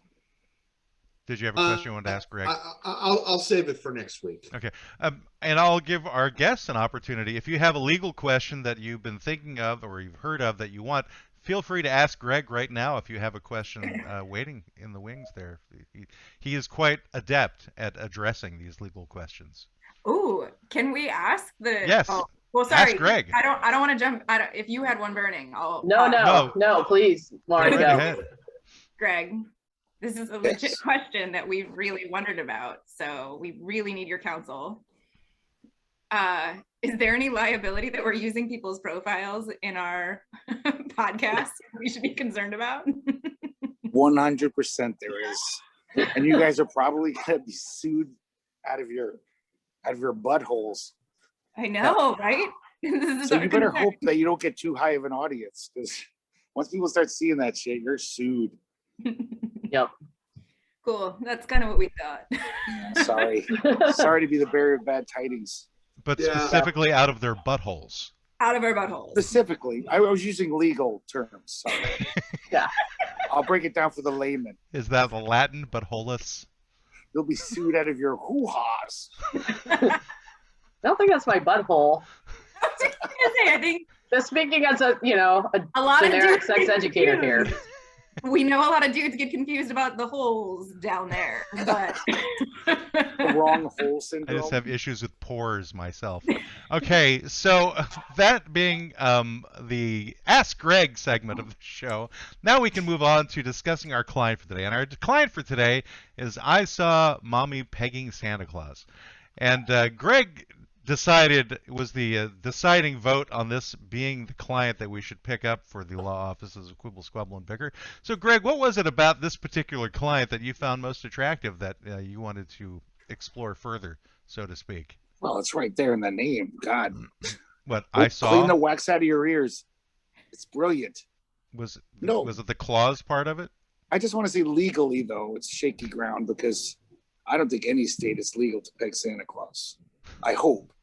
did you have a question you wanted to ask Greg? I'll save it for next week. Okay. And I'll give our guests an opportunity. If you have a legal question that you've been thinking of or you've heard of that you want, feel free to ask Greg right now if you have a question waiting in the wings there. He is quite adept at addressing these legal questions. Ooh, can we ask the? Yes. Oh, well, sorry, Ask Greg. I don't want to jump. If you had one burning, I'll. No, please, Lauren, Go go. ahead. Greg, this is a legit question that we've really wondered about, so we really need your counsel. Is there any liability that we're using people's profiles in our podcast we should be concerned about? 100% there is. And you guys are probably going to be sued out of your buttholes. I know, right? This is So our you better concern. hope that you don't get too high of an audience, because once people start seeing that shit, you're sued. Yep. Cool. That's kind of what we thought. Sorry. Sorry to be the bearer of bad tidings. But Yeah. specifically out of their buttholes. Out of our buttholes. Specifically, I was using legal terms. Sorry. Yeah. I'll break it down for the layman. Is that the Latin buttholus? You'll be sued out of your hoo-haws. I don't think that's my butthole. I think Just speaking as a a lot of generic dudes sex get educator here. confused. We know a lot of dudes get confused about the holes down there, but The wrong hole I syndrome. just have issues with pores myself. Okay, so that being the Ask Greg segment of the show, now we can move on to discussing our client for today. And our client for today is I Saw Mommy Pegging Santa Claus. And Greg decided, it was the deciding vote on this being the client that we should pick up for the law offices of Quibble, Squabble, and Bicker. So, Greg, what was it about this particular client that you found most attractive that you wanted to explore further, so to speak? Well, it's right there in the name. God. What Clean I saw the wax out of your ears. It's brilliant. was No. was it the clause part of it? I just want to say legally, though, it's shaky ground because I don't think any state is legal to peg Santa Claus. I hope.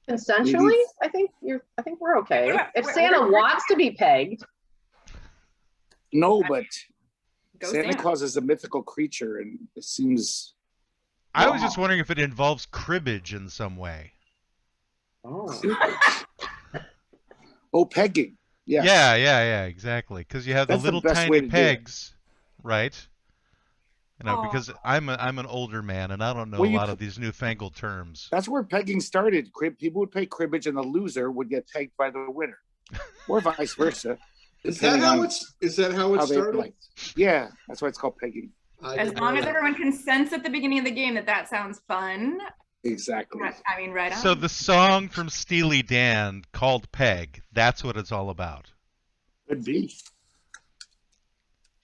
Consensually, I think we're okay. Yeah, If we're- Santa we're- wants to be pegged, No, but go Santa Santa. Claus is a mythical creature, and it seems. I was just wondering if it involves cribbage in some way. Oh, pegging. Yes. Yeah, exactly. Because you have That's the the little best tiny way to do it. pegs, right? You know, Aw. because I'm an older man and I don't know Well, a you lot c- of these newfangled terms. That's where pegging started. People would pay cribbage, and the loser would get pegged by the winner, or vice versa. Is that depending how on it's? Is that how it how they started? liked. Yeah, that's why it's called pegging. I As didn't long know as that. everyone consents at the beginning of the game that sounds fun. Exactly. I mean, right on. So the song from Steely Dan called Peg, that's what it's all about. Could be.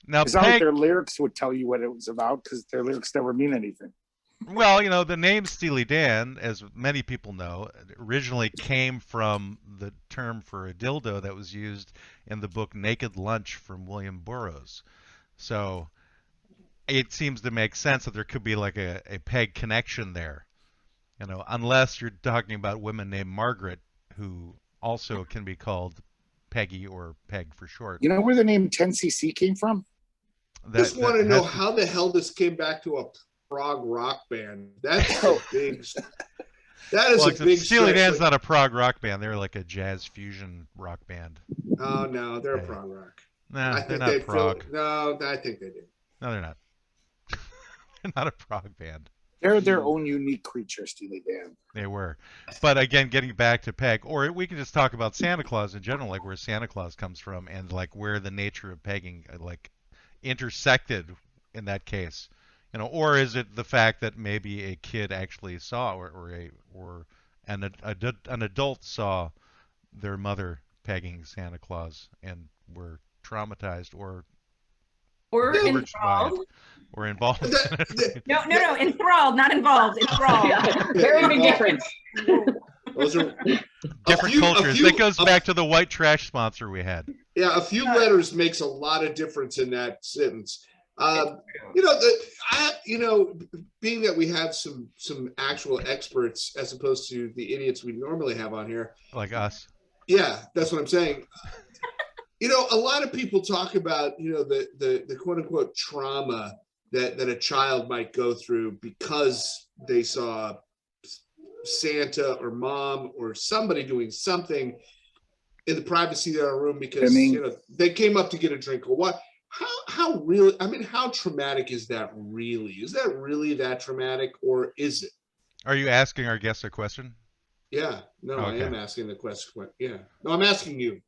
Now, It's not like Peg, their lyrics would tell you what it was about because their lyrics never mean anything. well, the name Steely Dan, as many people know, originally came from the term for a dildo that was used in the book Naked Lunch from William Burroughs. So it seems to make sense that there could be like a Peg connection there, unless you're talking about women named Margaret, who also can be called Peggy or Peg for short. You know where the name 10cc came from? Just want to know how the hell this came back to a prog rock band. That's a big. That is a big. Steely Dan's not a prog rock band. They're like a jazz fusion rock band. Oh no, they're a prog rock. Nah, they're not prog. No, I think they do. No, they're not. They're not a prog band. They're their own unique creature, Steely Dan. They were. But again, getting back to Peg, or we can just talk about Santa Claus in general, like where Santa Claus comes from and like where the nature of pegging like intersected in that case. Or is it the fact that maybe a kid actually saw or an adult saw their mother pegging Santa Claus and were traumatized or involved. Or involved. No, enthralled, not involved. Enthralled. Yeah, very big difference. Those are different cultures. That goes back to the white trash sponsor we had. Yeah, a few letters makes a lot of difference in that sentence. Being that we have some actual experts as opposed to the idiots we normally have on here, like us. Yeah, that's what I'm saying. A lot of people talk about the quote unquote trauma that a child might go through because they saw Santa or mom or somebody doing something in the privacy of their room because they came up to get a drink or what. How traumatic is that really? Is that really that traumatic, or is it? Are you asking our guest a question? Yeah, no, okay. I am asking the question. Yeah, no, I'm asking you,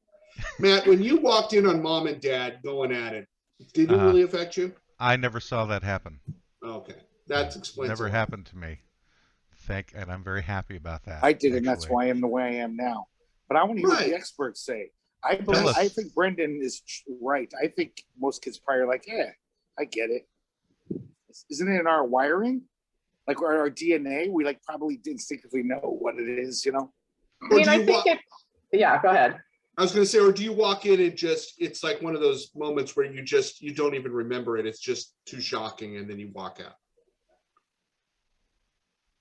Matt. When you walked in on mom and dad going at it, did it really affect you? I never saw that happen. Okay, that explains. Never happened to me. And I'm very happy about that. I did, and that's why I am the way I am now. But I want to hear what the experts say. I think Brendan is right. I think most kids probably are like, yeah, I get it. Isn't it in our wiring? Like our DNA? We like probably instinctively know what it is, I think yeah, go ahead. I was going to say, or do you walk in and it's like one of those moments where you don't even remember it. It's just too shocking. And then you walk out.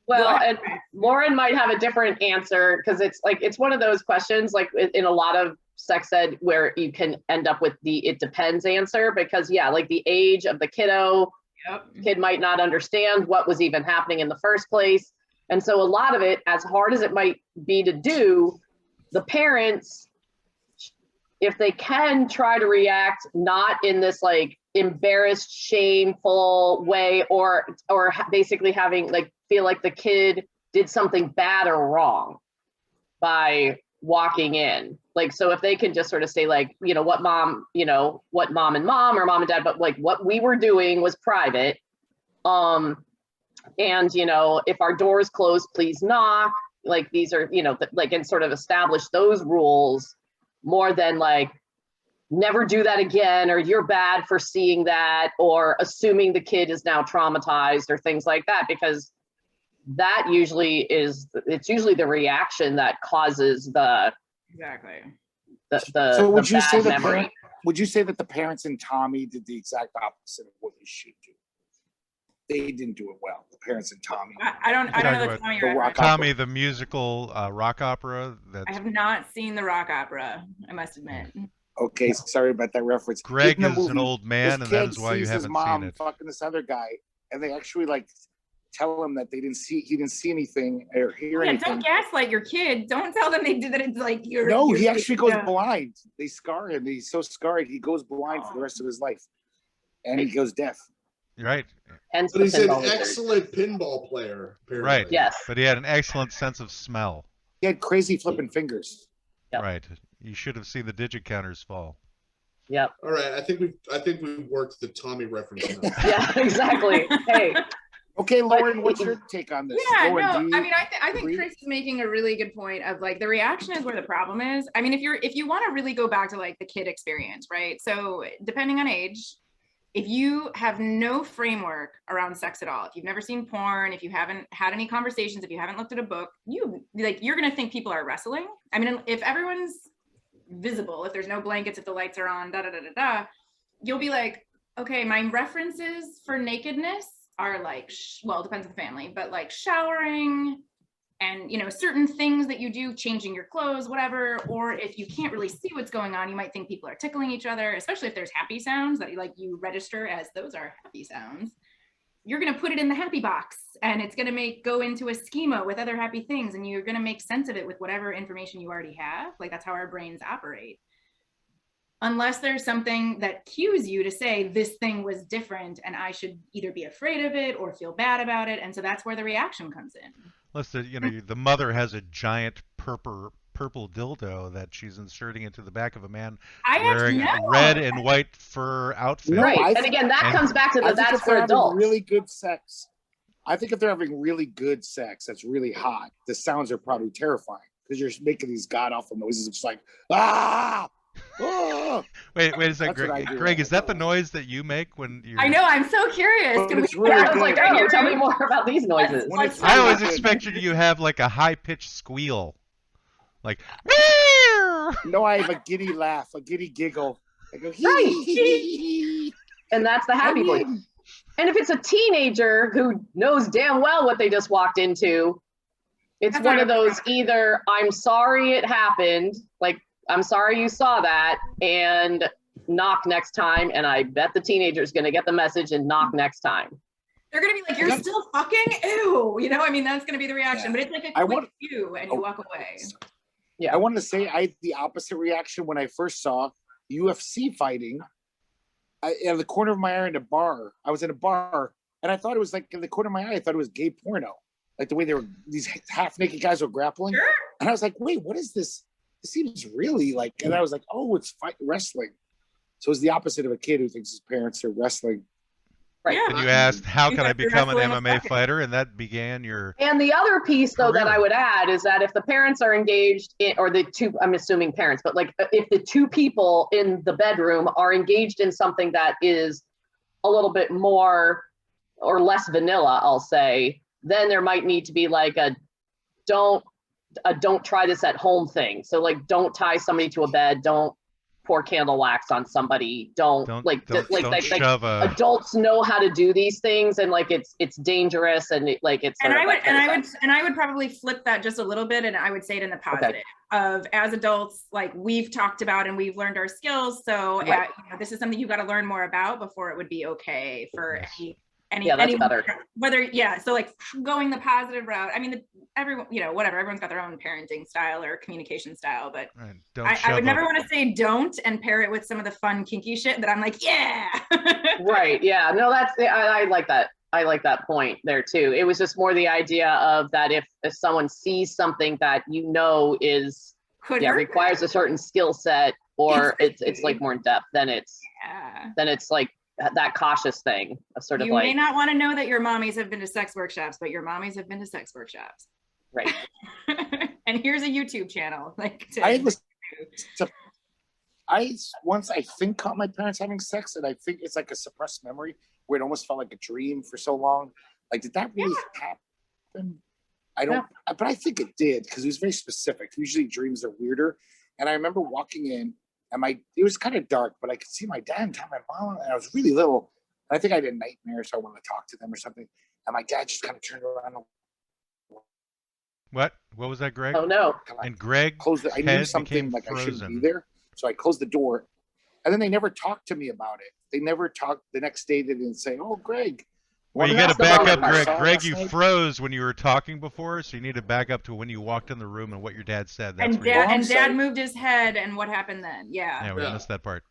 Well, and Lauren might have a different answer because it's one of those questions like in a lot of sex ed where you can end up with the it depends answer because like the age of the kiddo, kid might not understand what was even happening in the first place. And so a lot of it, as hard as it might be to do, the parents, if they can try to react not in this like embarrassed, shameful way or basically having like feel like the kid did something bad or wrong by walking in. Like, so if they can just sort of say like, what mom and mom or mom and dad, but like what we were doing was private. And, if our doors closed, please knock. Like these are, and sort of establish those rules more than like, never do that again, or you're bad for seeing that, or assuming the kid is now traumatized or things like that, because that it's usually the reaction that causes the so would you say memory. Would you say that the parents in Tommy did the exact opposite of what you should do? They didn't do it well. The parents in Tommy. I don't know the Tommy. Tommy, the musical rock opera. I have not seen the rock opera, I must admit. Okay, sorry about that reference. Greg is an old man, and that is why you haven't seen it. Fucking this other guy, and they actually like tell him that he didn't see anything or hear anything. Don't gaslight your kid. Don't tell them they did that. It's like he actually goes blind. They scar him. He's so scarred he goes blind for the rest of his life, and he goes deaf. Right. And but he's an excellent pinball player. Apparently. Right. Yes. But he had an excellent sense of smell. He had crazy flipping fingers. Yep. Right. You should have seen the digit counters fall. Yep. All right. I think we've worked the Tommy reference now. Yeah, exactly. Hey. Okay, Lauren, what's your take on this? Yeah, Lauren, I think Kris is making a really good point of like the reaction is where the problem is. I mean, if you want to really go back to like the kid experience, right? So depending on age, if you have no framework around sex at all, if you've never seen porn, if you haven't had any conversations, if you haven't looked at a book, you're going to think people are wrestling. I mean, if everyone's visible, if there's no blankets, if the lights are on, you'll be like, okay, my references for nakedness are like, well, it depends on the family, but like showering and, you know, certain things that you do, changing your clothes, whatever. Or if you can't really see what's going on, you might think people are tickling each other, especially if there's happy sounds that you register as those are happy sounds. You're going to put it in the happy box and it's going to go into a schema with other happy things. And you're going to make sense of it with whatever information you already have. Like, that's how our brains operate. Unless there's something that cues you to say this thing was different and I should either be afraid of it or feel bad about it. And so that's where the reaction comes in. Unless the mother has a giant purple dildo that she's inserting into the back of a man wearing a red and white fur outfit. Right, and again, that comes back to that's for adults. Really good sex. I think if they're having really good sex that's really hot, the sounds are probably terrifying because you're making these god awful noises. It's like, ah! Oh! Wait a second, Greg, is that the noise that you make when you? I know, I'm so curious. I was like, oh, tell me more about these noises. I always expected you to have like a high-pitched squeal, like. No, I have a giddy laugh, a giddy giggle. I go, and that's the happy voice. And if it's a teenager who knows damn well what they just walked into, it's one of those either I'm sorry it happened, like. I'm sorry you saw that, and knock next time. And I bet the teenager's going to get the message and knock next time. They're going to be like, you're still fucking? Ew. You know, I mean, that's going to be the reaction. But it's like a quick ew, and you walk away. Yeah, I wanted to say I had the opposite reaction when I first saw UFC fighting. In the corner of my eye in a bar. I was in a bar, and I thought it was like in the corner of my eye, I thought it was gay porno. Like the way these half-naked guys were grappling. Sure. And I was like, wait, what is this? It seems really like, and I was like, oh, it's wrestling. So it's the opposite of a kid who thinks his parents are wrestling. Right. And you asked, how can I become an MMA fighter? And that began your. And the other piece, though, that I would add is that if the parents are engaged in, or the two, I'm assuming parents, but like if the two people in the bedroom are engaged in something that is a little bit more or less vanilla, I'll say, then there might need to be like a don't try this at home thing. So like, don't tie somebody to a bed. Don't pour candle wax on somebody. Don't adults know how to do these things, and like it's dangerous, and it's. And I would probably flip that just a little bit, and I would say it in the positive of, as adults, like we've talked about and we've learned our skills. So this is something you got to learn more about before it would be okay for anyone, better. So like going the positive route. I mean, everyone, whatever, everyone's got their own parenting style or communication style, but I would never want to say don't and pair it with some of the fun kinky shit that I'm like, yeah. Right. Yeah. No, I like that. I like that point there too. It was just more the idea of that if someone sees something that requires a certain skill set, or it's like more in depth, then it's like that cautious thing of sort of you may not want to know that your mommies have been to sex workshops, but your mommies have been to sex workshops. Right. And here's a YouTube channel. I once caught my parents having sex, and I think it's like a suppressed memory where it almost felt like a dream for so long. Like, did that really happen? I don't, but I think it did, because it was very specific. Usually dreams are weirder. And I remember walking in, and it was kind of dark, but I could see my dad and my mom, and I was really little. And I think I had a nightmare, so I wanted to talk to them or something. And my dad just kind of turned around. What was that, Greg? Oh no! And Greg closed it. I knew something like I shouldn't be there, so I closed the door. And then they never talked to me about it. They never talked the next day. They didn't say, "Oh, Greg." Well, you got to back up, Greg. Greg, you froze when you were talking before, so you need to back up to when you walked in the room and what your dad said. Dad moved his head, and what happened then? Yeah. Yeah, we missed that part.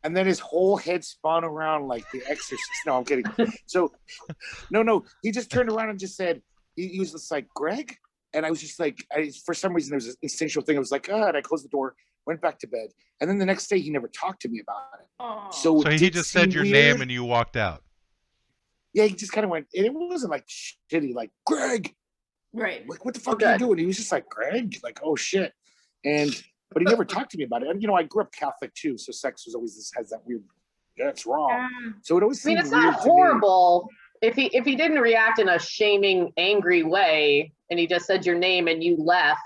And then his whole head spun around like the Exorcist. No, I'm kidding. So, no, he just turned around and just said, he was just like, Greg? And I was just like, for some reason, there was an instinctual thing. I was like, and I closed the door, went back to bed. And then the next day, he never talked to me about it. Oh. So he just said your name and you walked out. Yeah, he just kind of went, and it wasn't like shitty, like, Greg. Right. Like, what the fuck are you doing? He was just like, Greg? Like, oh, shit. But he never talked to me about it. And, I grew up Catholic, too, so sex was always has that weird That's wrong. Yeah. So it always I mean, seemed it's weird not to me. horrible if he didn't react in a shaming, angry way, and he just said your name and you left.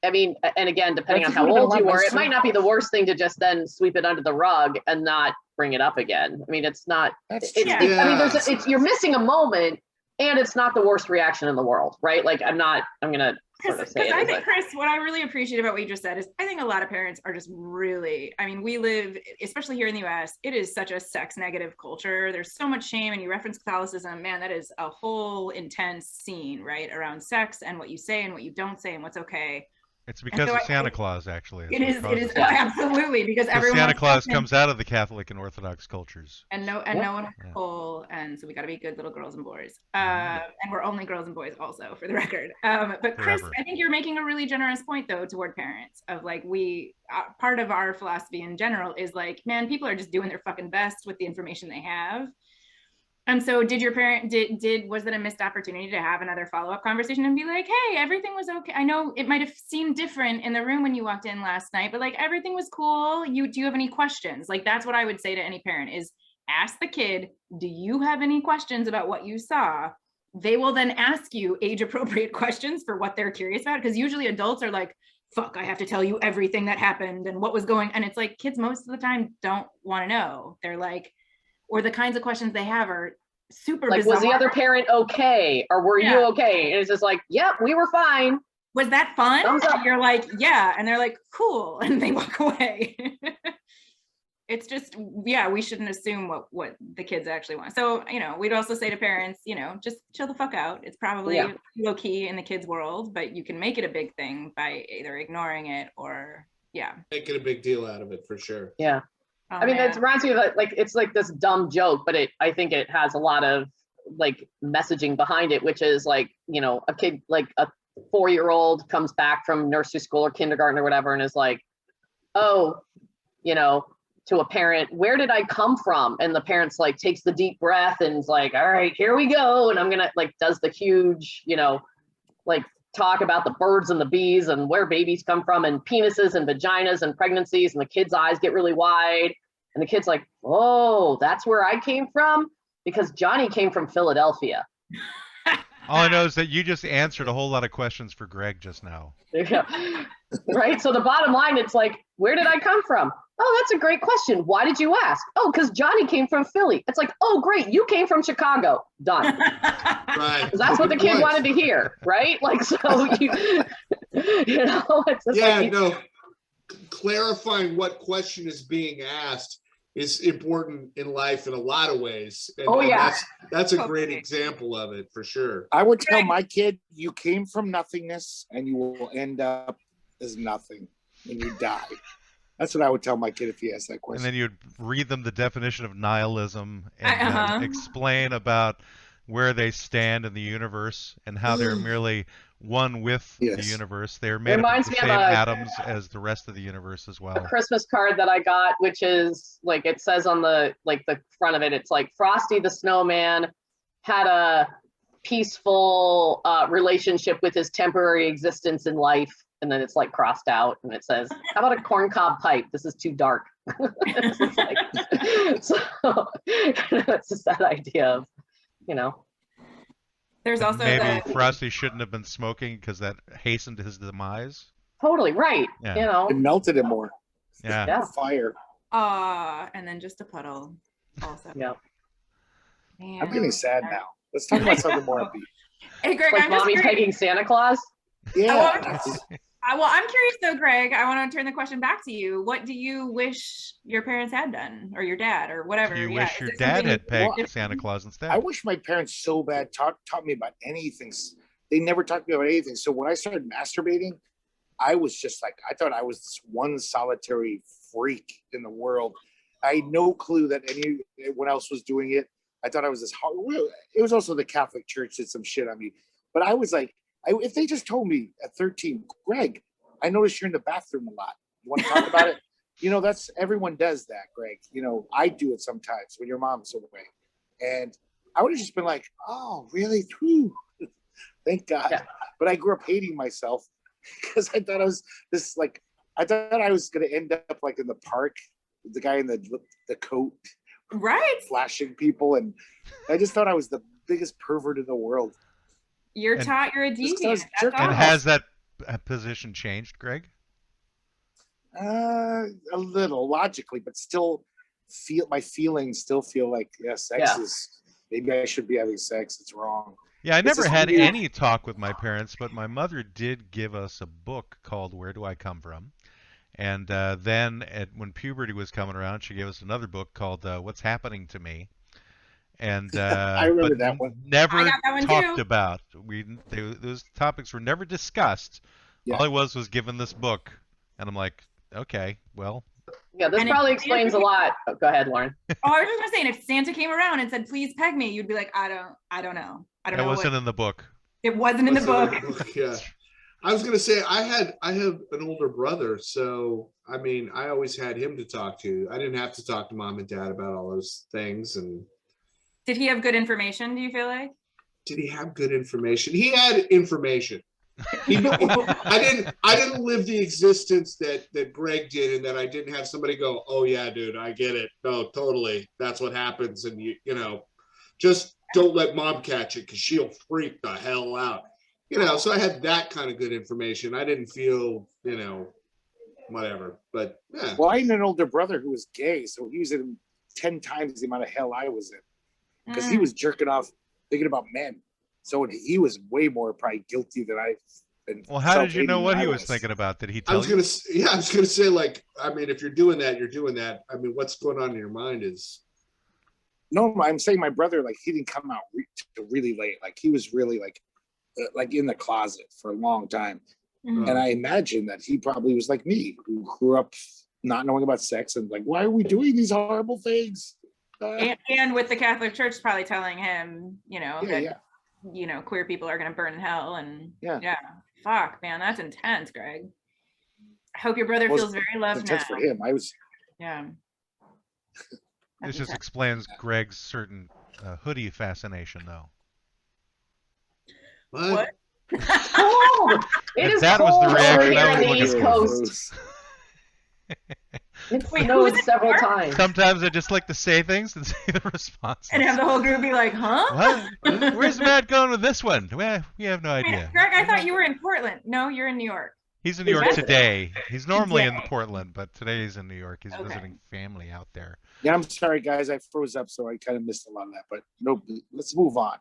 I mean, and again, depending on how old you were, it might not be the worst thing to just then sweep it under the rug and not bring it up again. I mean, it's not. That's It's, true. I mean, you're missing a moment, and it's not the worst reaction in the world, right? Like, I'm gonna sort of say Because it. I think, Kris, what I really appreciate about what you just said is I think a lot of parents are just really, I mean, we live, especially here in the US, it is such a sex negative culture. There's so much shame, and you reference Catholicism, man, that is a whole intense scene, right? Around sex and what you say and what you don't say and what's okay. It's because of Santa Claus, actually. It is absolutely, because everyone Santa Claus comes out of the Catholic and Orthodox cultures. and no one wants to pull, and so we got to be good little girls and boys. And we're only girls and boys also, for the record. But Kris, Forever. I think you're making a really generous point though toward parents of like, part of our philosophy in general is like, man, people are just doing their fucking best with the information they have. And so did your parent, was it a missed opportunity to have another follow-up conversation and be like, hey, everything was okay. I know it might've seemed different in the room when you walked in last night, but like everything was cool. Do you have any questions? Like, that's what I would say to any parent is ask the kid, do you have any questions about what you saw? They will then ask you age appropriate questions for what they're curious about. Because usually adults are like, fuck, I have to tell you everything that happened and what was going, and it's like kids most of the time don't want to know. They're like, or the kinds of questions they have are super like, bizarre. was the other parent okay? Or were you okay? And it's just like, yep, we were fine. Was that fun? Thumbs up. And you're like, yeah. And they're like, cool. And they walk away. It's just, yeah, we shouldn't assume what the kids actually want. So, we'd also say to parents, just chill the fuck out. It's probably low key in the kids' world, but you can make it a big thing by either ignoring it or, Making a big deal out of it for sure. Yeah. Oh, I mean, man. it reminds me of like it's like this dumb joke, but I think it has a lot of like messaging behind it, which is like, a kid, like a 4-year-old comes back from nursery school or kindergarten or whatever and is like, oh, to a parent, where did I come from? And the parent's like takes the deep breath and is like, all right, here we go. And I'm gonna does the huge, talk about the birds and the bees and where babies come from and penises and vaginas and pregnancies, and the kid's eyes get really wide and the kid's like, oh, that's where I came from, because Johnny came from Philadelphia. All I know is that you just answered a whole lot of questions for Greg just now. Right? So the bottom line, it's like, where did I come from? Oh, that's a great question. Why did you ask? Oh, because Johnny came from Philly. It's like, oh, great. You came from Chicago. Done. Right. That's what the kid wanted to hear, right? Like, so it's just clarifying what question is being asked is important in life in a lot of ways. And, that's a great example of it for sure. I would tell my kid, you came from nothingness and you will end up as nothing when you die. That's what I would tell my kid if he asked that question. And then you'd read them the definition of nihilism and explain about where they stand in the universe and how they're merely one with the universe. They're made up of the same atoms as the rest of the universe as well. A Christmas card that I got, which is like, it says on the front of it, it's like Frosty the Snowman had a peaceful relationship with his temporary existence in life. And then it's like crossed out and it says, how about a corncob pipe? This is too dark. So it's just that idea of, There's also maybe Frosty shouldn't have been smoking because that hastened his demise. Totally right. Yeah. It melted him more. Yeah. Fire. And then just a puddle also. Yeah. Man. I'm getting sad now. Let's talk about something more upbeat. Hey, Greg, Like I'm just mommy curious. pegging Santa Claus. Yeah. Well, I'm curious though, Greg. I want to turn the question back to you. What do you wish your parents had done, or your dad, or whatever? Do you wish your dad had pegged Santa Claus instead? I wish my parents so bad taught me about anything. They never taught me about anything. So when I started masturbating, I was just like, I thought I was this one solitary freak in the world. I had no clue that anyone else was doing it. I thought I was this hard. It was also the Catholic Church did some shit on me. But I was like, if they just told me at 13, Greg, I noticed you're in the bathroom a lot. You want to talk about it? That's everyone does that, Greg. I do it sometimes when your mom's away. And I would have just been like, oh, really? Whew. Thank God. Yeah. But I grew up hating myself because I thought I was going to end up like in the park, the guy in the coat, Right. flashing people, and I just thought I was the biggest pervert in the world. You're And- taught you're a Just 'cause I was deviant. That's jerking And all. has that position changed, Greg? A little logically, but still my feelings still feel like sex is maybe I should be having sex. It's wrong. Yeah, I It's never just had weird. any talk with my parents, but my mother did give us a book called Where Do I Come From? And then when puberty was coming around, she gave us another book called What's Happening to Me. And I remember but that one. never I got that one talked too. about. Those topics were never discussed. Yeah. All I was given this book, and I'm like, okay, well, Yeah, this And probably if- explains a lot. Oh, go ahead, Lauren. Oh, I was just gonna say, and if Santa came around and said, "Please peg me," you'd be like, "I don't know. I don't that know." wasn't in the book. It wasn't in the book. Yeah. I was gonna say I have an older brother, so I mean I always had him to talk to. I didn't have to talk to mom and dad about all those things. And Did he have good information? Do you feel like? did he have good information? He had information. I didn't live the existence that Greg did, and that I didn't have somebody go, "Oh yeah, dude, I get it. No, totally. That's what happens." And you know, just don't let mom catch it because she'll freak the hell out. You know, so I had that kind of good information. I didn't feel, you know, whatever. But yeah. Well, I had an older brother who was gay, so he was in 10 times the amount of hell I was in because he was jerking off thinking about men. So he was way more probably guilty than I. Well, how did you know what he I was thinking about? Did he I tell was you? I was gonna say, like, I mean, if you're doing that, you're doing that. I mean, what's going on in your mind is. No, I'm saying my brother, like, he didn't come out really late. Like, he was really like in the closet for a long time. Mhm. And I imagine that he probably was like me, who grew up not knowing about sex and like, why are we doing these horrible things? And with the Catholic Church probably telling him, you know, Yeah, that yeah. you know, queer people are gonna burn in hell, and Yeah. Fuck, man, that's intense, Greg. I hope your brother Well, feels very loved now. Intense for him. I was. Yeah. This That's just intense. explains Greg's certain hoodie fascination, though. What? Cold. It If is that was the cold over reaction here I on was the looking East for. Coast. It Wait, snowed who's in several New York? times. Sometimes I just like to say things and see the responses. And have the whole group be like, huh? What? Where's Matt going with this one? Well, we have no Wait, idea. Greg, I thought you were in Portland. No, you're in New York. He's in New York Is that- today. He's normally in Today. Portland, but today he's in New York. He's Okay. visiting family out there. Yeah, I'm sorry, guys. I froze up, so I kind of missed a lot of that. But no, let's move on.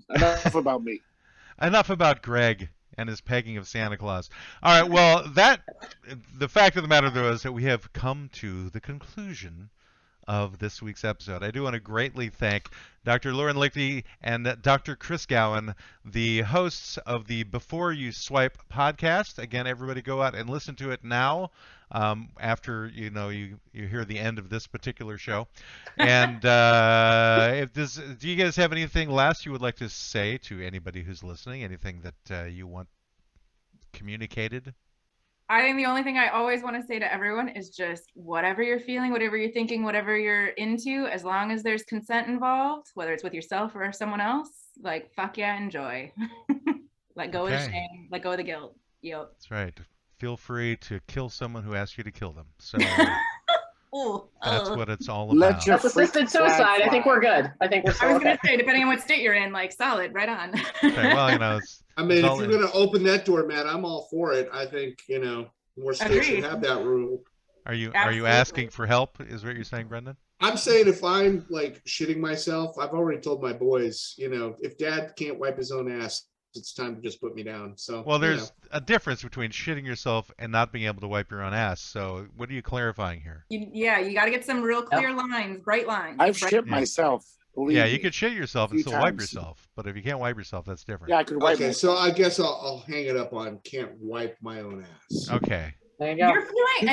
Enough about me. Enough about Greg and his pegging of Santa Claus. All right, well, the fact of the matter, though, is that we have come to the conclusion of this week's episode. I do want to greatly thank Dr. Lauren Lichty and Dr. Kris Gowen, the hosts of the Before You Swipe podcast. Again, everybody go out and listen to it now after you hear the end of this particular show. And do you guys have anything last you would like to say to anybody who's listening? Anything that you want communicated? I think the only thing I always want to say to everyone is just whatever you're feeling, whatever you're thinking, whatever you're into, as long as there's consent involved, whether it's with yourself or someone else, like, fuck yeah, enjoy. Let go of the Okay. shame, let go of the guilt. Yep. That's right. Feel free to kill someone who asks you to kill them. So Ooh, that's ugh. what it's all Let about. your That's assisted suicide. I think we're good. I think we're I still was okay. gonna say, depending on what state you're in, like, solid, right on. Okay, well, it's I mean, it's if all you're in. going to open that door, man, I'm all for it. I think, more states should Agreed. have that rule. Are you Absolutely. asking for help? Is what you're saying, Brendan? I'm saying if I'm like shitting myself, I've already told my boys, if dad can't wipe his own ass, it's time to just put me down. So, Well, there's a difference between shitting yourself and not being able to wipe your own ass. So what are you clarifying here? You got to get some real clear lines, bright lines. I've bright- shit myself. Believe Yeah, me. you could shit yourself and few still wipe times. yourself. But if you can't wipe yourself, that's different. Yeah, I could wipe Okay, myself. so I guess I'll hang it up on can't wipe my own ass. Okay. There you go.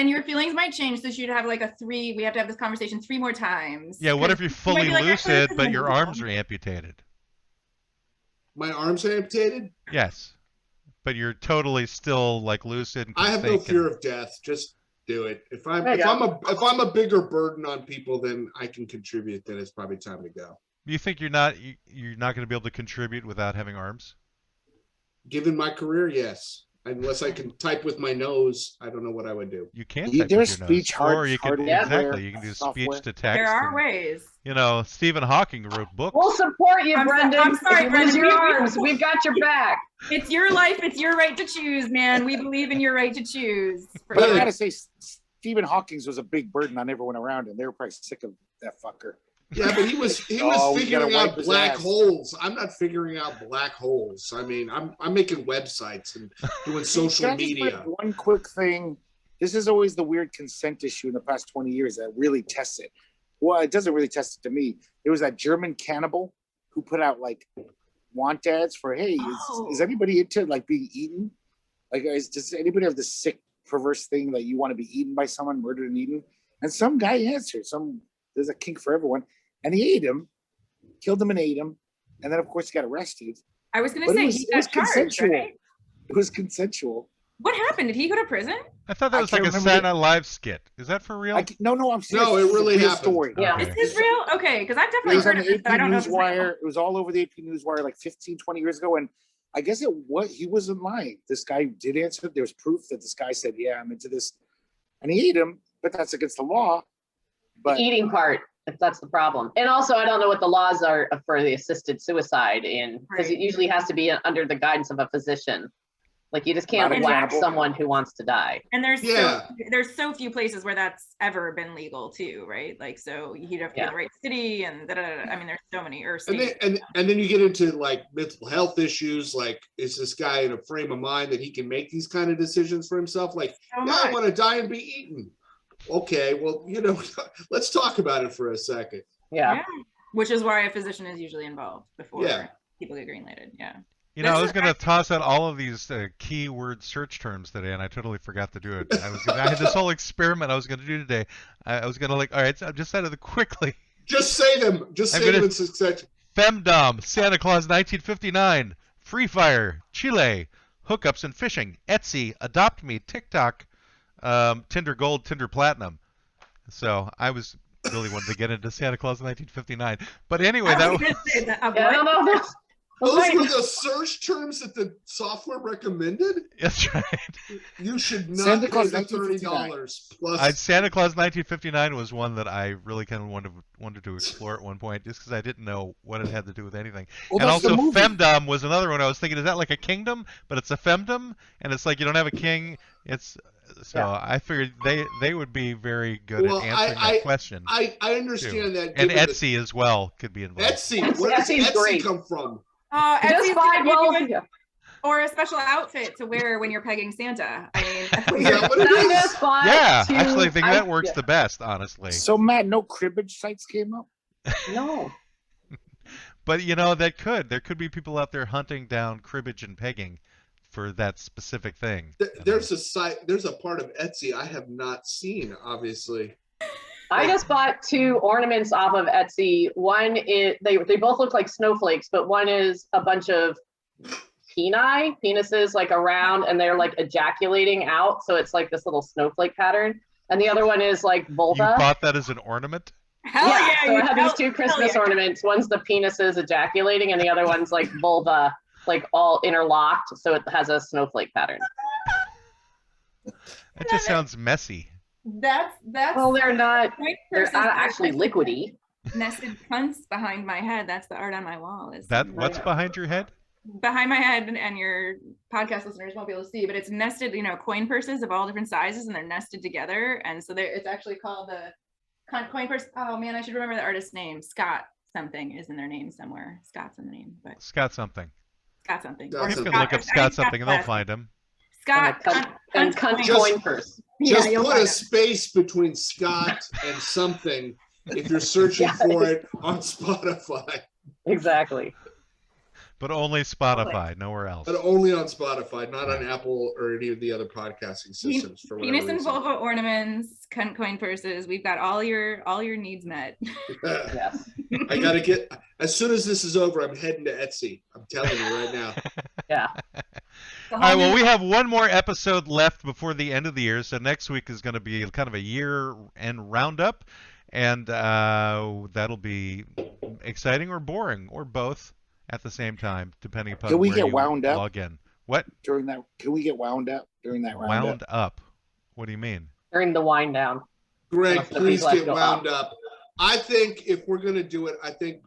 Your feelings might change, so you'd have like we have to have this conversation 3 more times. Yeah, what if you're fully be like, actually, lucid, this but is your illegal. arms are amputated? My arms are amputated? Yes. But you're totally still like lucid and can I have no think fear and- of death. Just do it. If I'm There you if I'm a bigger burden on people than I can contribute, then it's probably time to go. You think you're not going to be able to contribute without having arms? Given my career, yes. Unless I can type with my nose, I don't know what I would do. You can You- type there's with your speech nose, hard- or you can hardware exactly. You can do software. speech to text. There are and, ways. You know, Stephen Hawking wrote books. We'll support you, I'm so- Brendan. I'm sorry, if you lose Brendan. your arms, we've got your back. It's your life. It's your right to choose, man. We believe in your right to choose. But I Yeah. gotta say, Stephen Hawking's was a big burden on everyone around him. They were probably sick of that fucker. Yeah, but he was Oh, we figuring gotta wipe out his black ass. holes. I'm not figuring out black holes. I mean, I'm making websites and doing social Can I just media. put one quick thing? This is always the weird consent issue in the past 20 years that really tests it. Well, it doesn't really test it to me. There was that German cannibal who put out like want ads for, hey, is anybody into like being eaten? Like, does anybody have this sick, perverse thing that you want to be eaten by someone, murdered and eaten? And some guy answered. There's a kink for everyone, and he ate him, killed him, and ate him, and then of course he got arrested. I was going But to say it he was got charged, consensual. right? It was consensual. What happened? Did he go to prison? I thought that I was like can't a remember Saturday Night Live skit. Is that for real? No, I'm serious. No, it This is a really real happened. story. Yeah. Okay. Is this real? Okay, because I've It definitely was on heard of the this, but I AP don't know if it's real. Newswire. It was all over the AP Newswire like 15, 20 years ago. And I guess he wasn't lying. This guy did answer. There was proof that this guy said, yeah, I'm into this. And he ate him, but that's against the law. But The eating part, if that's the problem. And also, I don't know what the laws are for the assisted suicide because it Right. usually has to be under the guidance of a physician. Like you just can't Not a whack cannibal. someone who wants to die. And there's Yeah. there's so few places where that's ever been legal too, right? Like, so you'd have to be in Yeah. the right city and I mean, there's so many And states. then, and then you get into like mental health issues. Like, is this guy in a frame of mind that he can make these kind of decisions for himself? Like, So yeah, I much. want to die and be eaten. Okay, well, let's talk about it for a second. Yeah. Yeah. Which is why a physician is usually involved before Yeah. people get greenlighted. Yeah. You know, I This was is going to toss out all of these keyword search terms today, and I totally forgot to do it. I had this whole experiment I was going to do today. I was going to all right, so I've decided to quickly. Just say them. Just I'm say them gonna- in succession. Femdom, Santa Claus 1959, Free Fire, Chile, Hookups and Fishing, Etsy, Adopt Me, TikTok, Tinder Gold, Tinder Platinum. So I was really wanted to get into Santa Claus 1959. But anyway, I that was was... gonna say that. Yeah, I don't know. Those Right. were the search terms that the software recommended. That's right. You should not Santa pay Claus the $30 plus. Santa Claus 1959 was one that I really kind of wanted to explore at one point, just because I didn't know what it had to do with anything. Well, And that's the also, movie. femdom was another one. I was thinking, is that like a kingdom? But it's a femdom, and it's like you don't have a king. It's so Yeah. I figured they would be very good Well, at answering that question. I understand that. And given Etsy as well could be the, involved. Etsy. Where does Etsy's Etsy great. come from? Oh, Just Etsy's find gonna well, give you or a special outfit to wear when you're pegging Santa. I mean, Is that what it Not is? just fun Yeah, to- actually, I think that works yeah. the best, honestly. so Matt, no cribbage sites came up. No. But there could be people out there hunting down cribbage and pegging for that specific thing. There's a site. There's a part of Etsy I have not seen. Obviously, I just bought 2 ornaments off of Etsy. One is they both look like snowflakes, but one is a bunch of penises like around, and they're like ejaculating out, so it's like this little snowflake pattern. And the other one is like You vulva. bought that as an ornament? hell yeah! So I have these 2 hell Christmas yeah. ornaments. One's the penises ejaculating, and the other one's like vulva, like all interlocked, so it has a snowflake pattern. That just sounds messy. That's Well, they're not. point They're versus actually liquidy. nested cunts behind my head. That's the art on my wall. Is What's behind your head? behind my head, and your podcast listeners won't be able to see, but it's nested, coin purses of all different sizes, and they're nested together. And so it's actually called the coin purse. Oh man, I should remember the artist's name. Scott something is in their name somewhere. Scott's in the name, but Scott something. Scott something. Scott Or You something. can look up I Scott think something and they'll Scott find him. Scott And cunt Just- coin purse. just you'll put find a it. space between Scott and something if you're searching Yeah. for it on Spotify, Exactly. But only Spotify, nowhere else. but only on Spotify, not on Apple or any of the other podcasting systems. For whatever Penis and reason. vulva ornaments, cunt coin purses. We've got all your needs met. Yes. I gotta get. As soon as this is over, I'm heading to Etsy. I'm telling you right now. Yeah. All right, well, we have one more episode left before the end of the year, so next week is going to be kind of a year-end roundup, and that'll be exciting or boring, or both at the same time, depending upon Did we where get you wound up? log in. What? during that? Can we get wound up during that roundup? Wound up? What do you mean? During the wind down. Greg, Unless the please people have to get go wound up. I think if we're going to do it, I think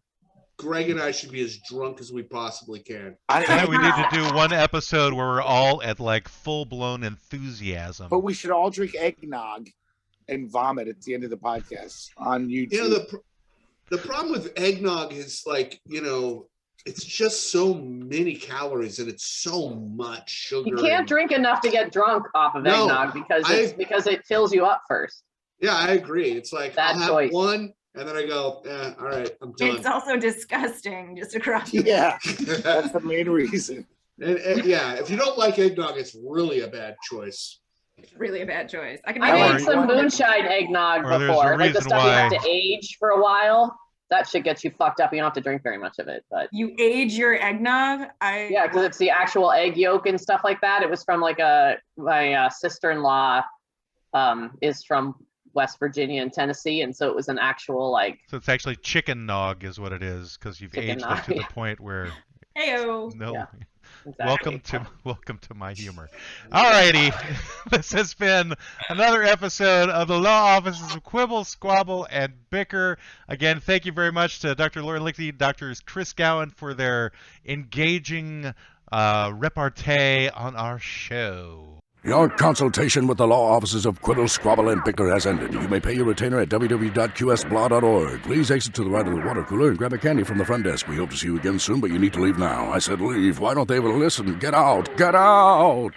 Greg and I should be as drunk as we possibly can. I think we need to do one episode where we're all at like full-blown enthusiasm. But we should all drink eggnog and vomit at the end of the podcast on YouTube. You know, the problem with eggnog is like, you know, it's just so many calories and it's so much sugar. You can't drink enough to get drunk off of eggnog because it fills you up first. Yeah, I agree. It's like Bad I'll have choice. one and then I go, all right, I'm done. It's also disgusting just across the Yeah, that's the main reason. And yeah, if you don't like eggnog, it's really a bad choice. really a bad choice. I can I make made some moonshine eggnog Or there's a before. Like the reason stuff you have why- to age for a while. That shit gets you fucked up. You don't have to drink very much of it. But You age your eggnog. yeah, because it's the actual egg yolk and stuff like that. It was from like my sister-in-law is from West Virginia and Tennessee, and so it was an actual like. So it's actually chicken nog is what it is, because you've Chicken aged nog, it to the yeah. point where Heyo. no. Yeah. Exactly. Welcome to my humor. Alrighty, this has been another episode of the Law Offices of Quibble, Squabble, and Bicker. Again, thank you very much to Dr. Lauren Lichty, Dr. Kris Gowen for their engaging repartee on our show. Your consultation with the law offices of Quibble, Squabble, and Bicker has ended. You may pay your retainer at www.qsblaw.org. Please exit to the right of the water cooler and grab a candy from the front desk. We hope to see you again soon, but you need to leave now. I said leave. Why don't they listen? Get out! Get out!